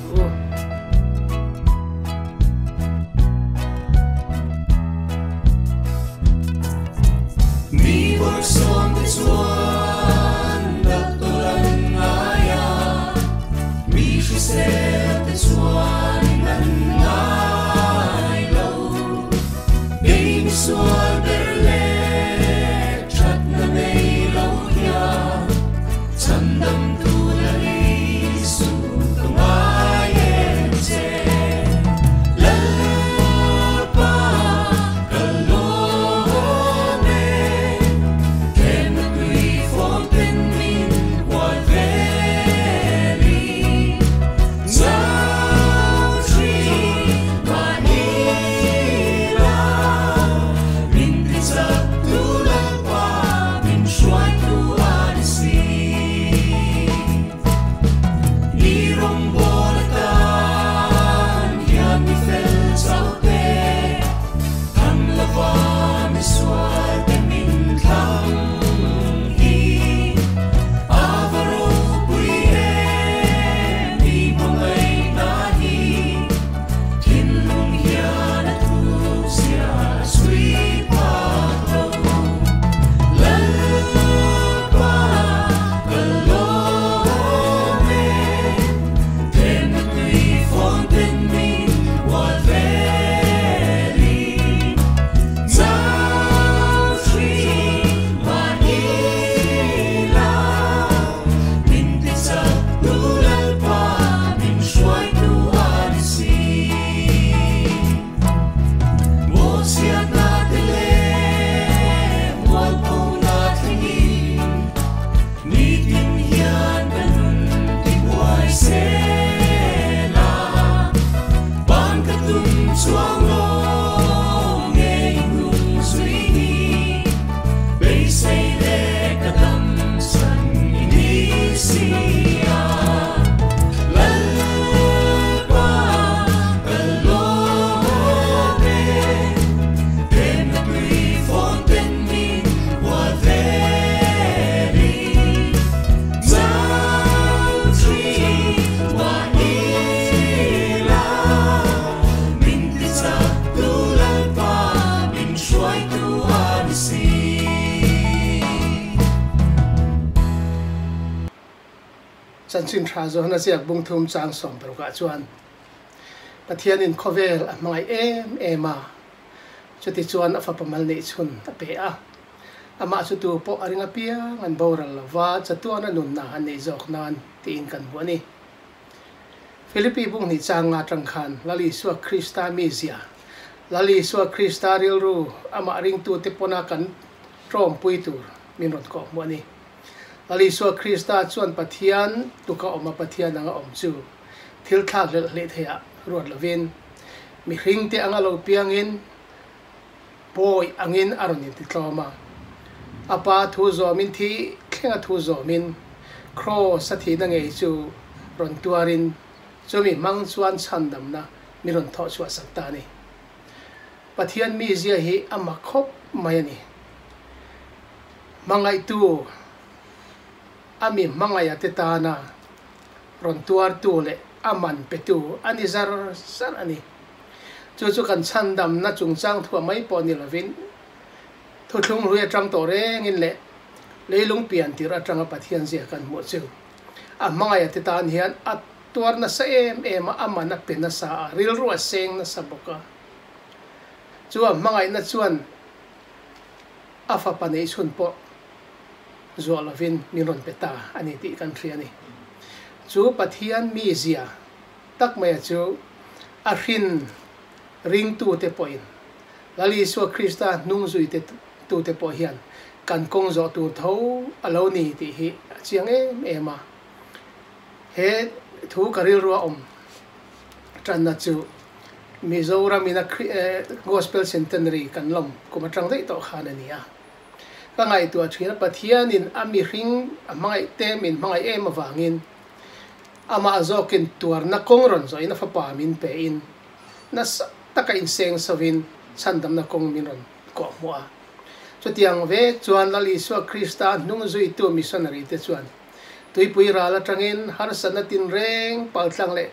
Bawk song the chuan dak tarlan aya mi shi se the chuan nan nai lo baby swal berle chat na nei lo ya chandam tu la ni su ṭangkai chan chin tha zo na siak bung thum chang som per ka chuan Pathian in khovel hmangai ema chuti chuan a fa pamal nei chun a pe a ama chu tu po aringa pia ngan boral lawa chatuana nun na han nei jok nan tin kan buani Philippi bung ni changa tangkhan lali suwa Krista mizia lali suwa Krista rilru ama ring tu te pona kan trom puitur minrot ko buani lali suwa Krista chuan Pathian tuka oma Pathian anga om chu thil thak le theia ruat lovin mi hring te anga lo piangin boy angin aronin ti tloma apa thu zo min thi khenga thu zo min cross sathi na ngei chu ron tuarin chomi mang chuan chandam na miron tho chwa sakta ni Pathian mi zia hi ama khop mayani mangai tu ami mangaya te ta na ron tuar tu le aman petu ani zar ani chu kan chandam na chungchang thua mai po ni lovin thuthlung ruya tang to reng in le leilung pian tira tanga Pathian zia kan mo chu a mangaya te ta hian a tuar na sa em amana pena sa ril ruwa seng na sa bakah chu a mangai na chuan afa panei chun po zo lovin miron peta ani ti kan thri ani chu Pathian mi zia tak mai chu a rin ring tu te point lali so Krista nung zui te tu te po hian kan kong zo tu ṭheuh alo ni ti hi chiang ema he thu karil ruwa tran na chu Mizoram ina gospel centenary kan lom kuma tang dei to khan ania ka ngai tu thina Pathian in ami ring amangai te min mangai em awangin ama zokin tuar na kongron zo ina fa pa min pe in na taka in seng sawin chandam na kong minron ko moa chutiang ve chuan lali so Krista nung zui tu missionary te chuan tuipui ra la tangin har sanatin reng paltlang le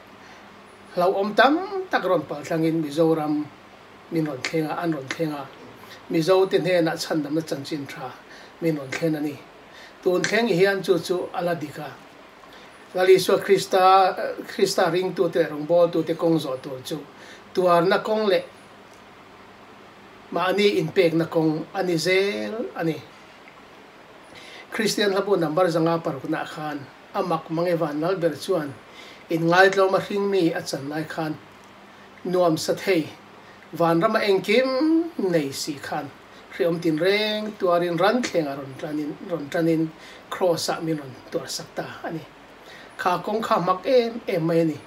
lau tam takron paltlangin Mizoram minron thlenga anron thlenga Mizo te ne na chandam na chanchin tha minron thlen ani tun thleng hian chu aladika lali so Krista ring tu te rong bol tu te kong zo tu chu tuar na kong le ma ani in pek na kong ani zel ani Christian habu number zanga par na khan amak mangewan nal ber chuan in ngai tlo ma hring mi a chan lai khan nuam sa theih van rama engkim nei si khan riom tin reng tuarin ran thleng ron tranin cross a min ron tuar sakta ani kha kong kha mak em mai ni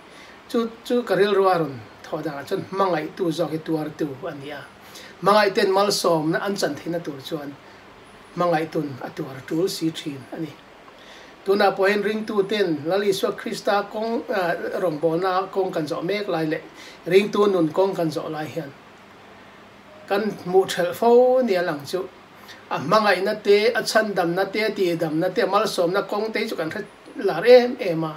chu karil ruaron thoda chon mangai tu zo hi tuar tu ania mangai ten mal som na an chan thina tur chuan mangai tun atuar tul si thin ani tuna poin ring tu ten lali so Krista kong rombona kong kan zo mek lai le ring tu nun kong kan zo lai hian kan mu thel fo ni alang chu a mangai na te a chan dam na te ti dam na te mal som na kong te chu kan lar ema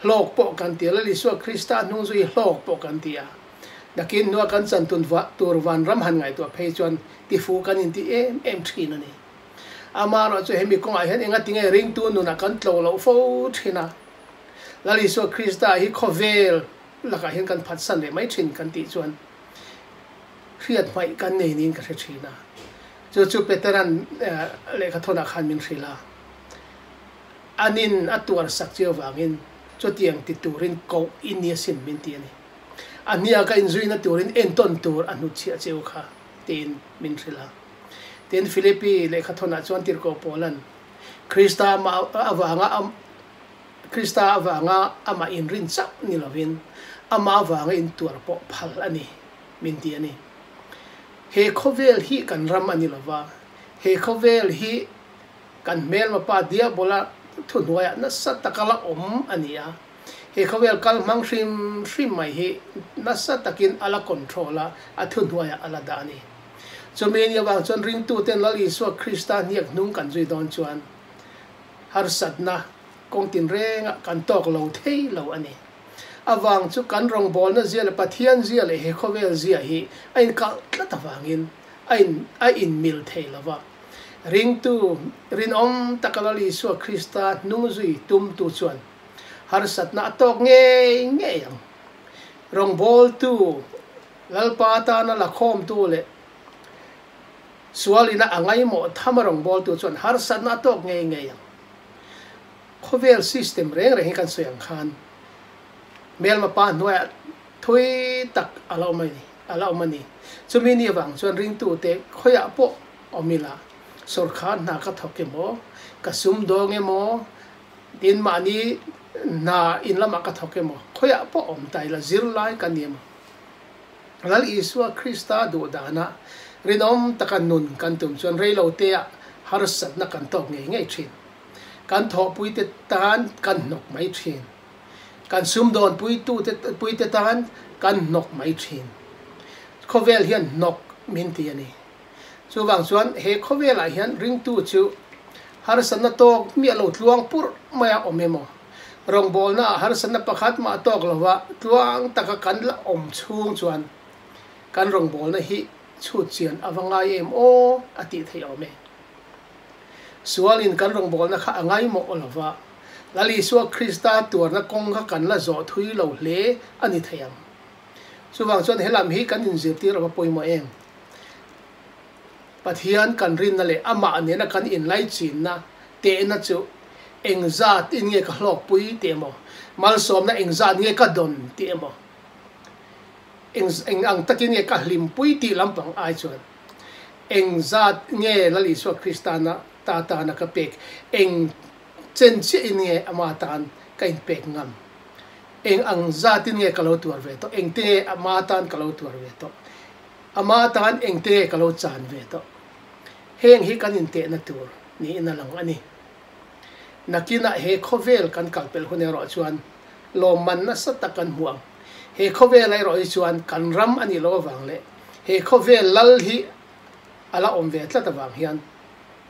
lok po kan ti lali so Krista nung zui lok po kan ti a dakin nuwa kan chan tun tur van ram han ngai to phei chuan ti fu kan in ti em thin ani amaro chu hemi kong a hian enga tinge ring tu nu na kan tlo lo fo thina lali so Krista hi khovel laka hian kan phat san le mai thin kan ti chuan khiat mai kan nei nin ka thina chu veteran le kha thona khan min thrila anin atuar sak chiu wangin chu tiang ti turin ko inia sin min ti ani ania ka inzui na turin enton tur anu chia cheu kha tin min thrila ten Philippi le khathona chuan tir ko Poland Krista awanga ama in rin chak ni lovin ama awanga in tur po phal ani min ti ani he khovel hi kan ram ani lova he khovel hi kan mel ma pa dia bola hnuaia na satakala ania he khovel kal mang shrim mai hi na satakin ala controla hnuaia ala dani chomenia wang chon ring tu ten lali so Krista niak nung kan zui don chuan har satna kong tin reng kan tok lo thei lo ani awang chu kan rong bol na zia le Pathian zia le he khovel zia hi ain kal na tawangin ain mil thei lova ring tu rin takalali Isua Krista nung zui tum tu chuan har sat na tok nge yang rong bol tu lalpa ta na la khom tu le sualina angai mo thamarong bol tu chuan har sat na tok nge yang khovel system reng kan soyang khan mel ma pa hnuaia thui tak ala mani chumi ni wang chuan ring tu te khoya po omila sorkha na ka thoke mo kasum dong emo din mani na in lama ka thoke mo khoya po om tai la zirlai kanim lal Isua Krista do dana rinom takanun kantum chuan reilo te harsat na kan tok nge thin kan tho pui te tan kan nok mai thin kan sum don pui te tan kan nok mai thin khovel hian nok min ti ani chu wang chuan he khovel a hian ring tu chu har sanna tok mi lo tluang pur maya omemo rong bol na har sanna pakhat ma tok lova tluang taka kan la om chung chuan kan rong bol na hi chu chian awangai em o ati thei ome sualin kan rong bol na kha angai mo olova lali Isua Krista tur na kong kha kan la zo thui lo hle ani theiam chuwang chuan helam hi kan in zirti ro poimo em pathian kan rin na le ama ne na kan in lai chin na te na chu engzat in nge ka hlok pui te mo mal som na engzat nge ka don te mo eng ang takin nge ka hlim pui ti lampang ai chuan engzat nge lali Isua Krista na ta na ka pek eng chen chi in nge ama tan ka in pek ngam eng ang zatin nge kalo tuar ve to eng te ama tan kalo tuar ve to ama tan eng te kalo chan ve to heng hi kan in te na tur ni ina lang ani nakina he khovel kan kalpel hone ro chuan lo man na satakan huang he khovel ai ro chuan kan ram ani lo wang le he khovel lal hi ala om ve tla ta wang hian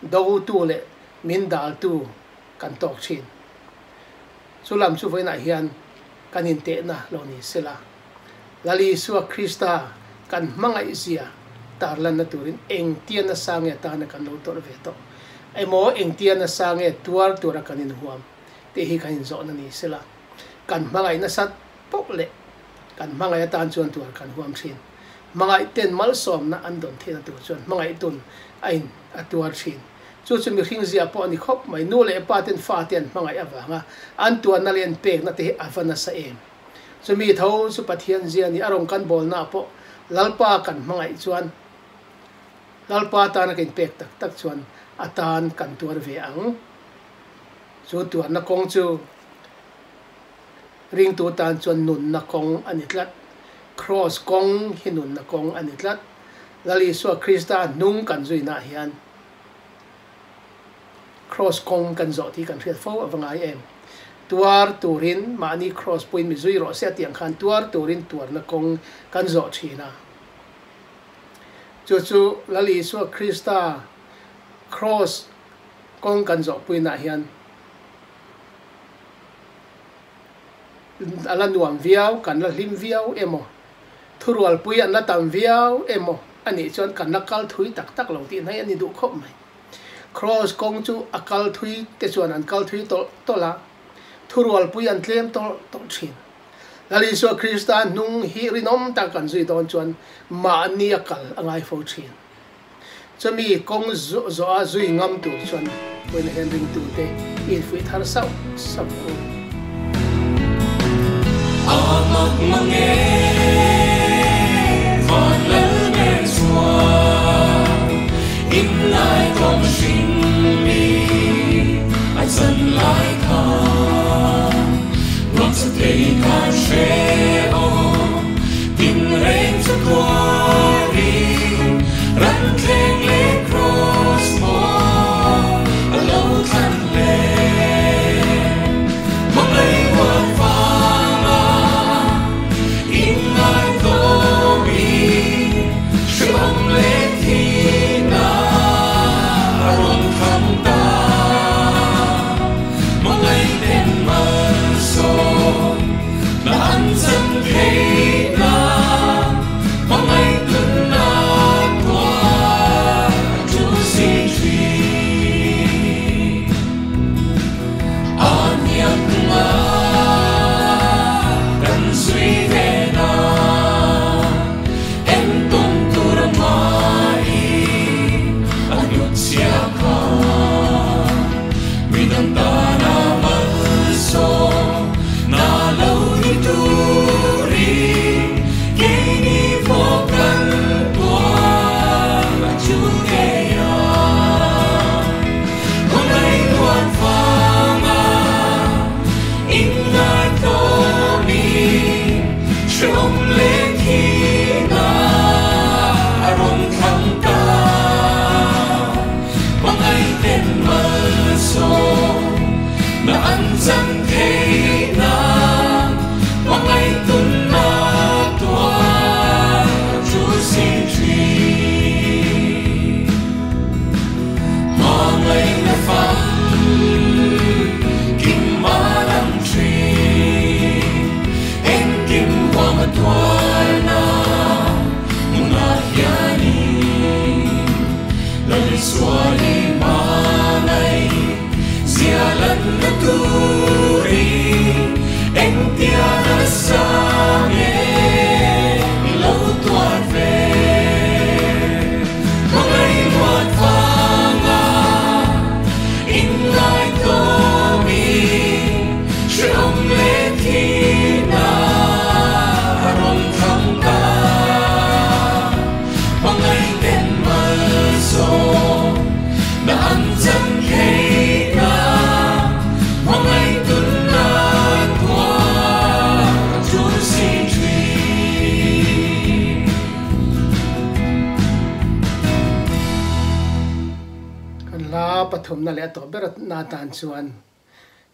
do tu le min dal tu kan tok chin sulam chu voina hian kan in te na lo ni sila lali Isua Krista kan hmangai zia tarlan na turin eng tian na sange ta na kan lo tor ve to ai mo eng tian na sange tuar tura kan in huam te hi kan in zo na ni sila kan hmangai na sat pok le kan hmangai tan chuan tuar kan huam thin mangai ten mal som na andon thena tu chuan mangai tun ain atuar thin chu mi hring zia po ani khop mai nu le paten fa ten mangai awanga an tuan na len pek na te avana sa em chu mi tho chu pathian zia ni arong kan bol na po lalpa kan mangai chuan lalpa ta na ken pek tak chuan atan kan tuar ve ang chu tuar na kong chu ring tu tan chuan nun na kong ani tlat cross kong hinun na kong ani tlat lali Isua Krista nung kan zui na hian cross kong kan zo ti kan riat fo awangai em tuar turin mani cross point mi zui ro se tiang khan tuar turin tuar na kong kan zo thina chu lali Isua Krista cross kong kan zo pui na hian ala nuam viau kan la hlim viau emo thurual pui an la tam viau emo ani chuan kan nakal thui tak lo ti nai ani du khop mai cross kong chu akal thui te chuan an kal thui to la thurual pui an tlem to thin lali Isua Krista nung hi rinom ta kan zui don chuan ma ni akal angai fo thin chami kong zo a zui ngam tu chuan when handling tu te in fui thar sau sab ko amak mange von len swa in lai tom shin mi ai san lai ka not to take a share in reng to glory ran keng le cross mo a low tan le malay wat fa in lai do mi shong le ti na ro na turi eng tia na sange lo tuat ve mangai muat fanga in lai to mi shom le thina ron thangka pangai ten mal so na an chan thei na mangai tun na tua chu si thui kan la pathum na le to berat na tan chuan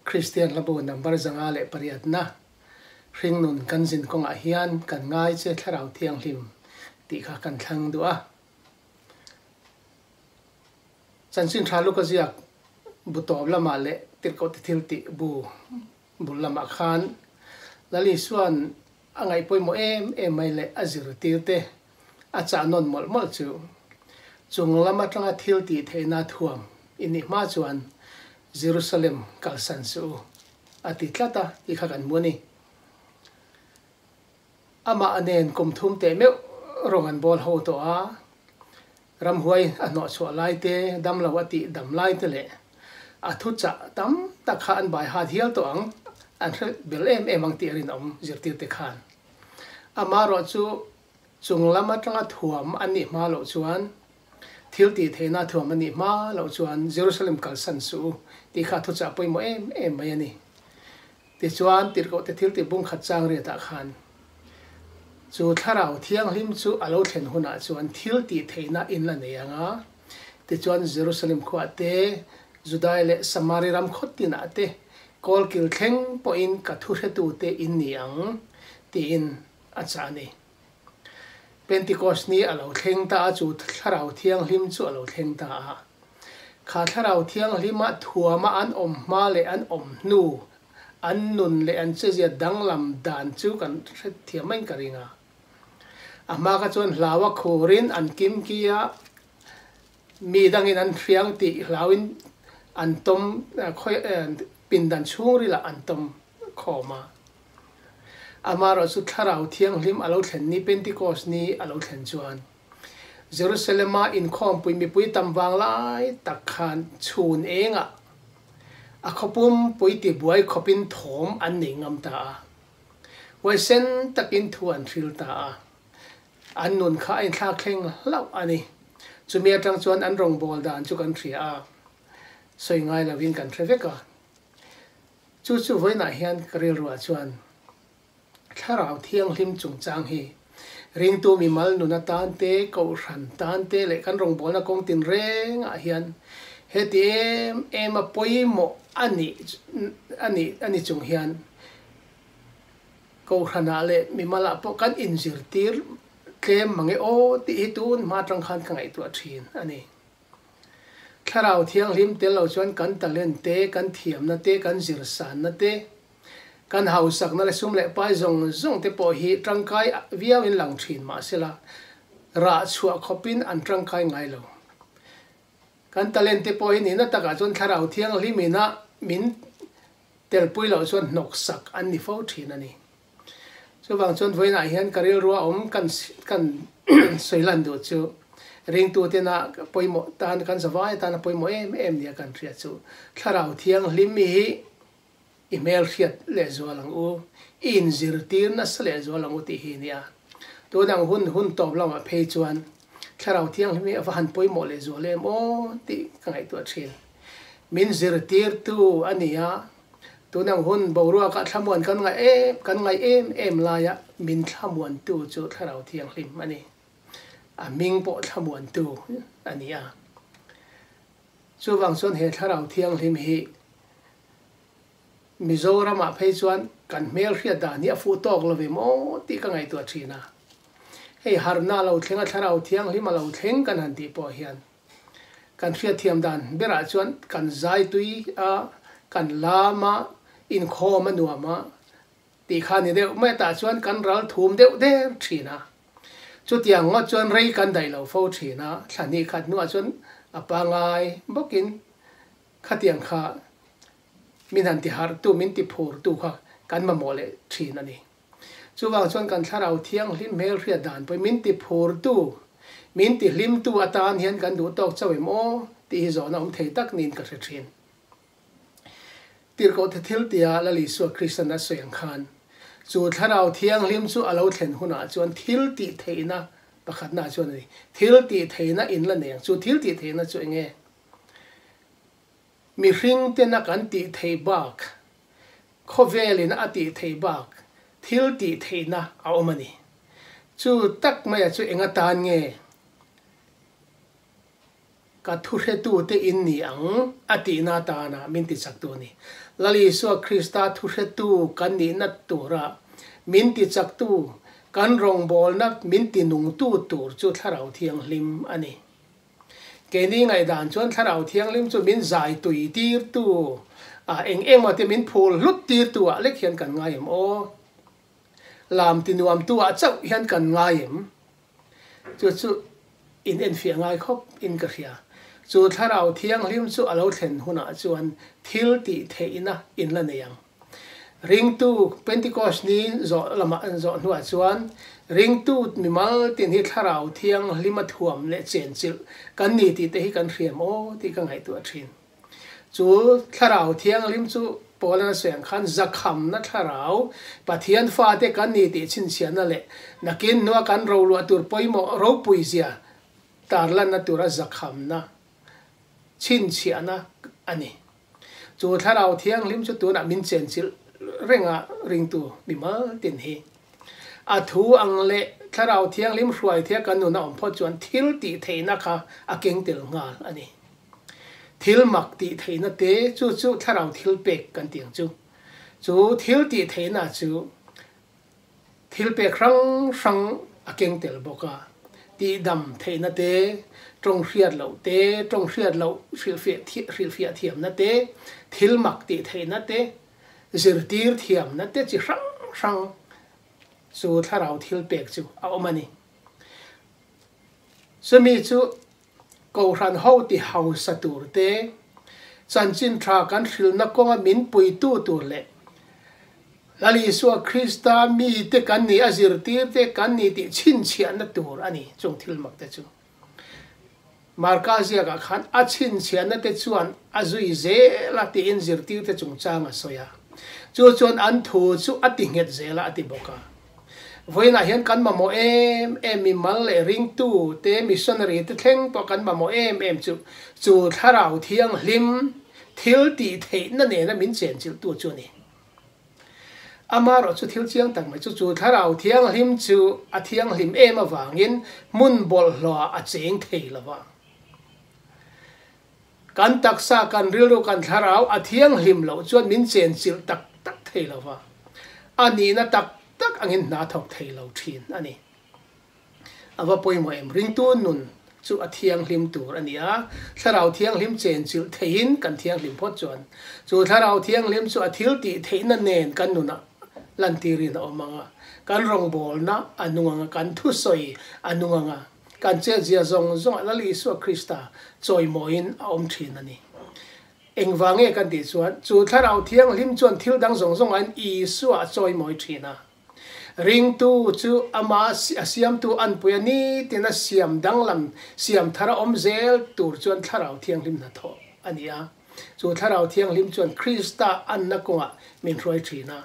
Christian labu number zanga le pariat na ring nun kan jin kong a hian kan ngai che tharau thiang hlim ti kha kan thlang du a chan sin thalu ka ziak bu tob lama le tir ko thil ti bu bul lama khan lali suan angai poi mo em mai le azir tir te a cha non mol mol chu chung lama tanga thil ti theina thuam ini ma chuan Jerusalem kalsan su ati tlata i kha kan muni ama anen kum thum te me rongan bol ho to a ram huai ano chwa lai te dam lawati dam lai te le athu cha tam ta khan bai ha hial to ang an bel em ang ti rin om zirtir te khan ama ro chu chung lama tanga thuam ani ma lo chuan thil ti theina thuam ani ma lo chuan Jerusalem kalsan su ti kha thu cha poi mo em mai ani ti chuan tir ko te thil ti bung khat chang re ta khan chu tharau thiang hlim chu alo thlen huna chuan thil ti theina in la nei anga ti chuan Jerusalem khwa te Judai le Samari ram khotina te kol kil thleng po in ka thu hetu te in ni ang ti in achani Pentecost ni alo thleng ta chu tharau thiang hlim chu alo thleng ta a kha tharau thiang hlima thuama an om ma le an om nu an nun le an chezia danglam dan chu kan thiamain karinga ama ka chon hlawa khorin an kim kia mi dangin an thiang ti hlawin an tom khoi pindan churi la an tom khoma ama ro su tharau thiang hlim alo thlen ni Pentecost ni alo thlen chuan Jerusalem Inkhawm pui mi pui tam wang lai takhan chun enga a khopum pui ti buai khopin thom an nei ngam ta wai sen takin thuan thil ta an nun kha in thla khleng lau ani chumia tang chuan an rong bol dan chu kan thria soi ngai la win kan threveka chu voina hian karil ruwa chuan tharau thiang hlim chung chang hi ring tu mi mal nuna tan te ko ran tan te le kan rong bol na kong tin reng a hian heti em a poi mo ani chung hian ko rana le mi mala po kan injir tir tlem mangi o ti tun ma tang khan kangai tu thin ani tharau thiang hlim te lo chuan kan talent te kan thiam na te kan zir san na te kan hausak na le sum le pai zong te po hi ṭangkai viau in lang thin ma sela ra chua khopin an ṭangkai ngai lo kan talent te po hi ni na taka chon tharau thiang hlimina min tel pui lo chuan nok sak an ni fo thin ani so wang chon voina hian karil ruwa om kan soilan do chu ring tu te na poimo tan kan zawai tan poimo em nia kan thria chu tharau thiang hlim mi hi email khiat le zolang u in zirtir na sle zolang u ti hi nia to dang hun top lama phei chuan tharau thiang hmi awa han poimo le zole mo ti kangai tu thin min zirtir tu ania to dang hun borua ka thamuan kan ngai em la ya min thamuan tu chu tharau thiang hlim ani a ming po thamuan tu ania chu wang son he tharau thiang hlim hi Mizoram a phei chuan kan mel hria da ni a fu tok lo ve mo ti ka ngai tu thina hei harna lo thlenga tharau thiang hlim lo thleng kan han ti po hian kan hria thiam dan bera chuan kan zai tui a kan lama Inkhawm nuama ti khani de mai ta chuan kan ral thum deuh de thina chu tiang ngo chuan rei kan dai lo fo thina thani khat nu chuan a pangai bokin khatiang kha min han ti har tu min ti phur tu kha kan ma mole thin ani chu wang chuan kan tharau thiang hlim mel ria dan poi min ti phur tu min ti hlim tu atan hian kan du tok chawem o ti zo na thei tak nin ka thin tir ko thil tia la li su kristana soyang khan chu tharau thiang hlim chu alo thlen huna chuan thil ti theina pakhat na chuan ni thil ti theina in la neng chu thil ti theina chu nge mi hring te na kan ti thei bak khovelin a ti thei bak thil ti theina a omani chu tak mai chu enga tan nge ka thu he tu te in ni ang ati na ta na min ti chak tu ni lali so krista thu he tu kan ni na tu ra min ti chak tu kan rong bol na min ti nung tu tur chu tharau thiang hlim ani ke ni ngai dan chuan tharau thiang hlim chu min zai tui tir tu a eng ma te min phul lut tir tu a lek hian kan ngai em o lam ti nuam tu a chau hian kan ngai em chu in en fia ngai khop in ka hria chu tharau thiang hlim chu alo thlen huna chuan thil ti theina in la neyang ring tu pentecost ni zo lama an zo hnuai chuan ring tu mimal tin hi tharau thiang hlima thuam le chen chil kan ni ti te hi kan hriam o ti ka ngai tu a thin chu tharau thiang hlim chu polana sweng khan zakham na tharau pathian fa te kan ni ti chin chian na le nakin no kan ro lu atur poimo ro puizia tarlan na tura zakham na chin chiana ani chu tharau thiang hlim chu tu na min chen chil renga ring tu bima tin hi a thu ang le tharau thiang hlim hruai thia kan nu na om pho chuan thil ti theina kha a keng tel ngal ani thil mak ti theina te chu tharau thilpek kan tiang chu thil ti theina chu thilpek rang a keng tel boka ti dam theina te trong hriat lo te trong hriat lo hril fia thiam na te thil mak ti theina te zir tir thiam na te chi rang chu tharau thilpek chu a omani sami chu ko ran ho ti hau satur te chanchin tha kan hril na konga min pui tu tur le lali so krista mi te kan ni azir tir te kan ni ti chin chian na tur ani chung thil mak te chu markazia ka khan a chin chian na te chuan azui ze la ti in zir tir te chung changa soya chu chuan an thu chu ati nget zela ati boka voina hian kan ma mo em mi mal le ring tu te missionary te thleng to kan ma mo em chu tharau thiang hlim thil ti thei na ne na min chen chil tu chu ni amaro chu thil chiang tak mai chu tharau thiang hlim chu a thiang hlim em awangin mun bol hlo a cheng thei lawa kan taksa kan rilru kan tharau a thiang hlim lo chuan min chen chil tak thei lawa ani na tak angin na thok thei lo thin ani awa poimo em ring tu nun chu a thiang hlim tur ania tharau thiang hlim chen chil thein kan thiang hlim phot chuan chu tharau thiang hlim chu a thil ti theina nen kan nuna lan tirin omanga kan rong bol na anunga kan thu soi anunga kan che zia zong la li su krista choi moin a om thin ani engwange kan ti chuan chu tharau thiang hlim chuan thil dang zong an I su a choi moi thina ring tu chu ama siam tu an puyani tina siam danglam siam thara om zel tur chuan tharau thiang hlim na tho ania chu tharau thiang hlim chuan krista an na konga min roi thina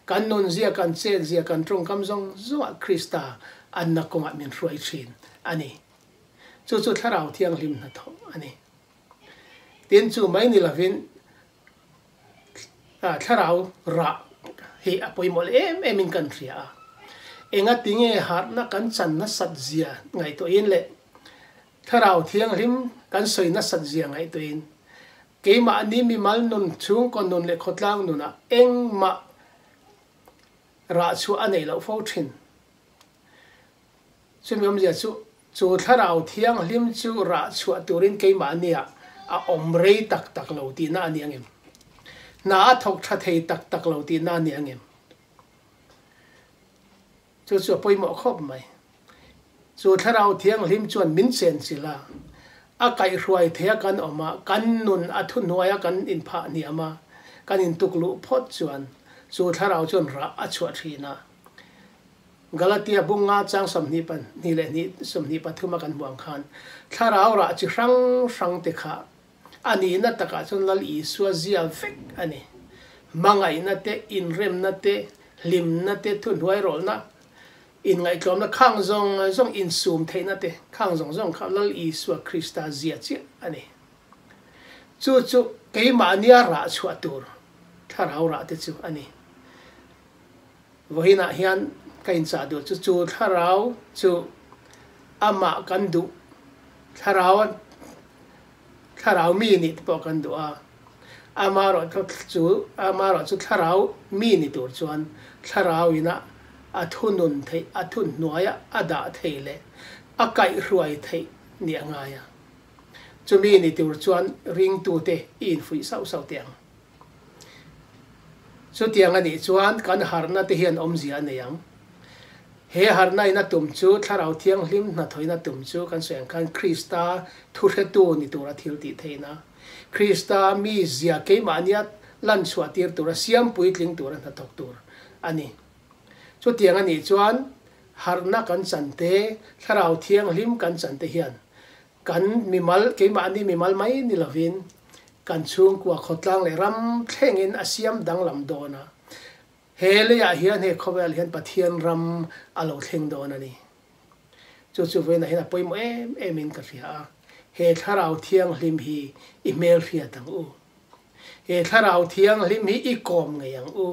kan non zia kan che zia kan trong kam zong zuwa krista an na konga min roi thin ani chu tharau thiang hlim na tho ani tin chu mai ni lavin tharau ra hi apoi mol em in kan ria enga tinge har na kan chan na sat zia ngai to in le tharau thiang hlim kan soi na sat zia ngai to in ke ma ni mi mal nun chung kon nun le khotlang nuna eng ma ra chu anei lo fo thin chumi zia chu tharau thiang hlim chu ra chu turin ke ma nia a omrei tak lo ti na ani angem na thok tha thei tak lo ti na ni angem chu poimo khop mai chu tharau thiang hlim chuan min chen sila a kai hruai thea kan oma kan nun a hnuaia kan in pha ni ama kan in tuklu phot chuan chu tharau chon ra a chhuat thina Galatia bunga chang somni pan ni le ni somni pathuma kan buang khan tharau ra chi rang te kha ani na taka chon lal I swazia vek ani mangai na te in rem na te lim na te thun huai rol na in ngai tlom na khang zong in sum theih na te khang zong kha lal I swa Krista zia chi ani chu ke ma nia ra chhuat tur tharau ra te chu ani vohina hian kain cha do chu tharau chu ama kan du tharau mi ni po kan du a amaro chu tharau mi ni tur chuan tharau ina athunun thei athun hnuaia ada thei le akai ruai thei ni angaya chu mi ni tur chuan ring tu te in fui sau tiang chu tiang ani chuan kan harna te hian om zia neyang he harna ina tum chu tharau thiang hlim na thoina tum chu kan soang kan Krista thu tu ni tura thil ti theina Krista mi zia ke mania lan chhuatir tura siam puitling tura na tok tur ani chu tiang ani chuan harna kan chante tharau thiang hlim kan chante hian kan mimal ke mani mimal mai ni lovin kan chung kwa khotlang le ram thlengin asiam dang lam dona hele ya hian he khowel hian Pathian Ram alo thleng dona ni chu ve na hina poimo in ka ria he tharau thiang hlim hi email ria tang u he tharau thiang hlim hi I kom ngayang u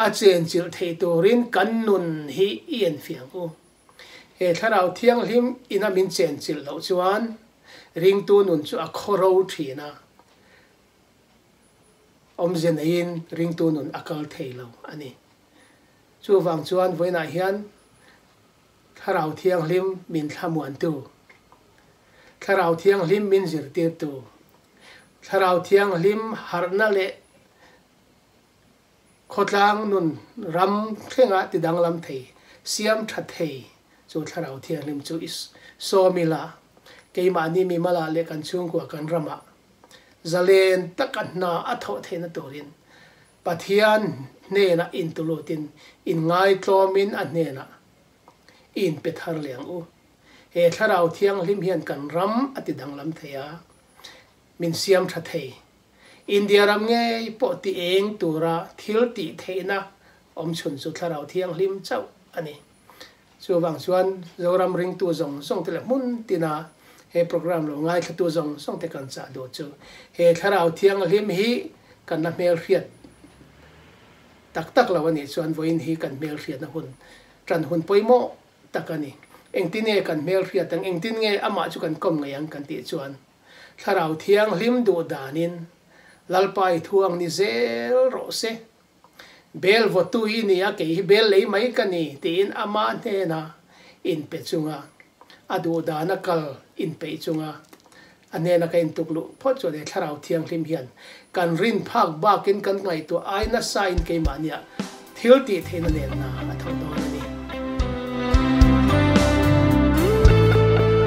a chen chil thei torin kan nun hi ien fiang u he tharau thiang hlim ina min chen chil lo chuan ring tu nun chu a khoro thina om zen in ring tu nun akal thei lo ani chu wang chuan voina hian tharau thiang hlim min thamuan tu tharau thiang hlim min zir tir tu tharau thiang hlim harna le khotlang nun ram thlenga ti dang lam thei siam tha thei chu tharau thiang hlim chu is so mila keima ni mi mala le kan chung kwa kan rama zalen takan na athau theina torin pathian ne na in tulutin in ngai tlomin a ne na in pethar leng u he tharau thiang hlim hian kan ram ati dang lam theya min siam tha thei india ram nge po ti eng tura thil ti theina om chun chu tharau thiang hlim chau ani chu wang chuan zoram ring tu zong tele mun tina he program lo ngai thatu zong te kan cha do chu he tharau thiang hlim hi kan na mel riat tak lawani chuan voin hi kan mel riat na hun tran hun poimo takani engtine kan mel riat tang engtin nge ama chu kan kom ngayang kan ti chuan tharau thiang hlim du danin lalpai thuang ni zel ro se bel votu hi ni a ke bel lei mai kani tin ama ne na in pe chunga adu dana kal in pe chunga anena kain tuklu phot chu le tharau thiang hlim hian kan rin phak bakin kan ngai to aina sign ke mania thil ti theina ne na athau do ni Hãy subscribe cho kênh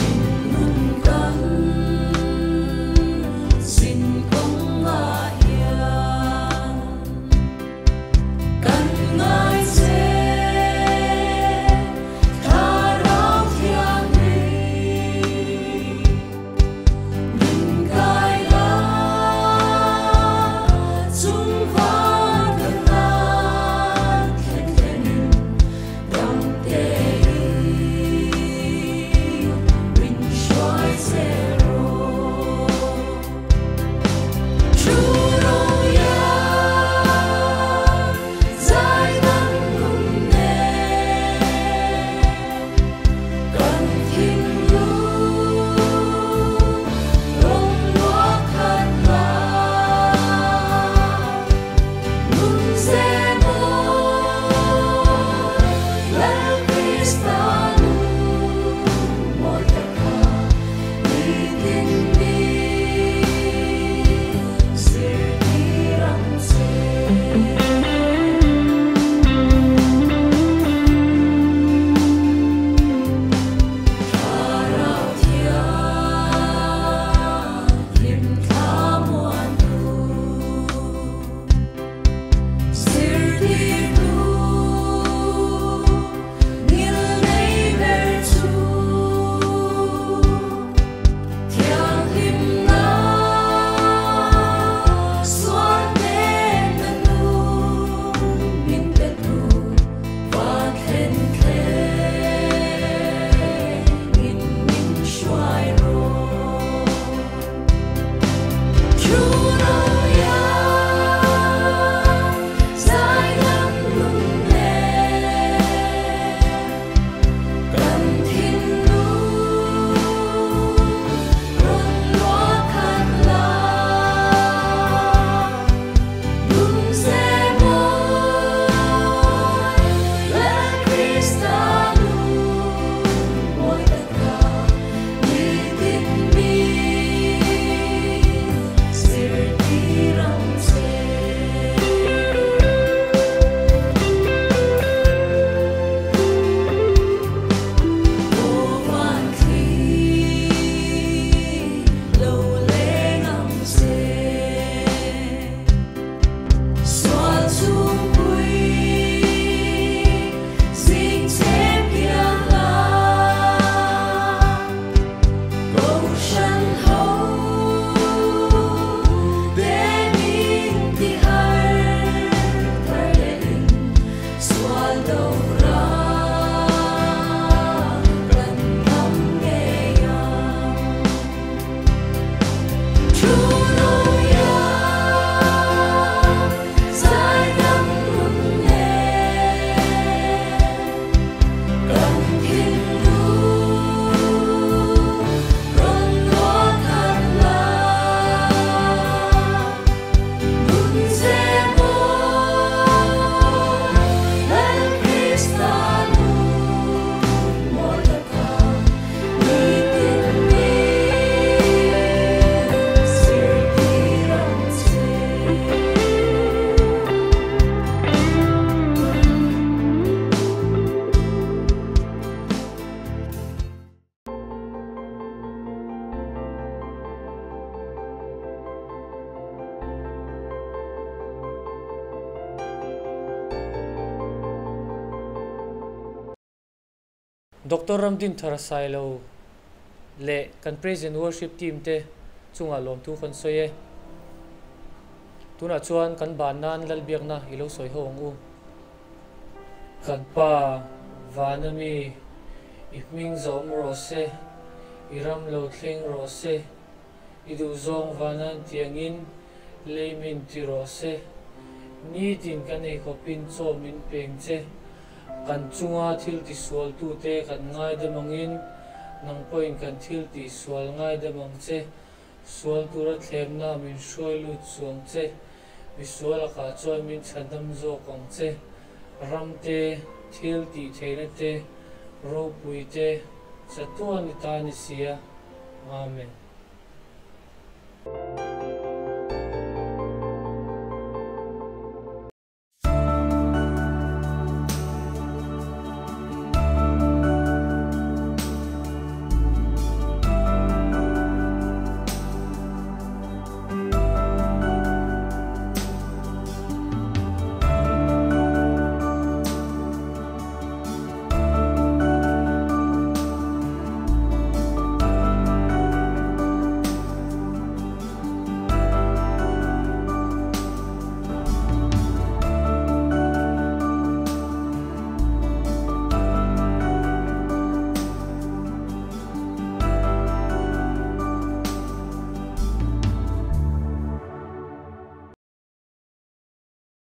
Ghiền Mì Gõ để không bỏ lỡ Dr. Ramdin Tharasai lo le kan praise and worship team te chunga lom tu kan soye tuna chuan kan ban nan lalbiak na ilo soi hong u kan pa vanami hming zom ro se iram lo thleng ro se idu zong vanan tiangin leimin ti ro se ni tin kan ei khopin chomin peng che kan chunga thil ti sual tu te kan ngai de mangin nang point kan thil ti sual ngai de mang che sual tura thlem na min shroi lut chuang che mi sual ka choi min chandam zo kong che ram te thil ti theina te ro pui te chatuan ta ni sia amen.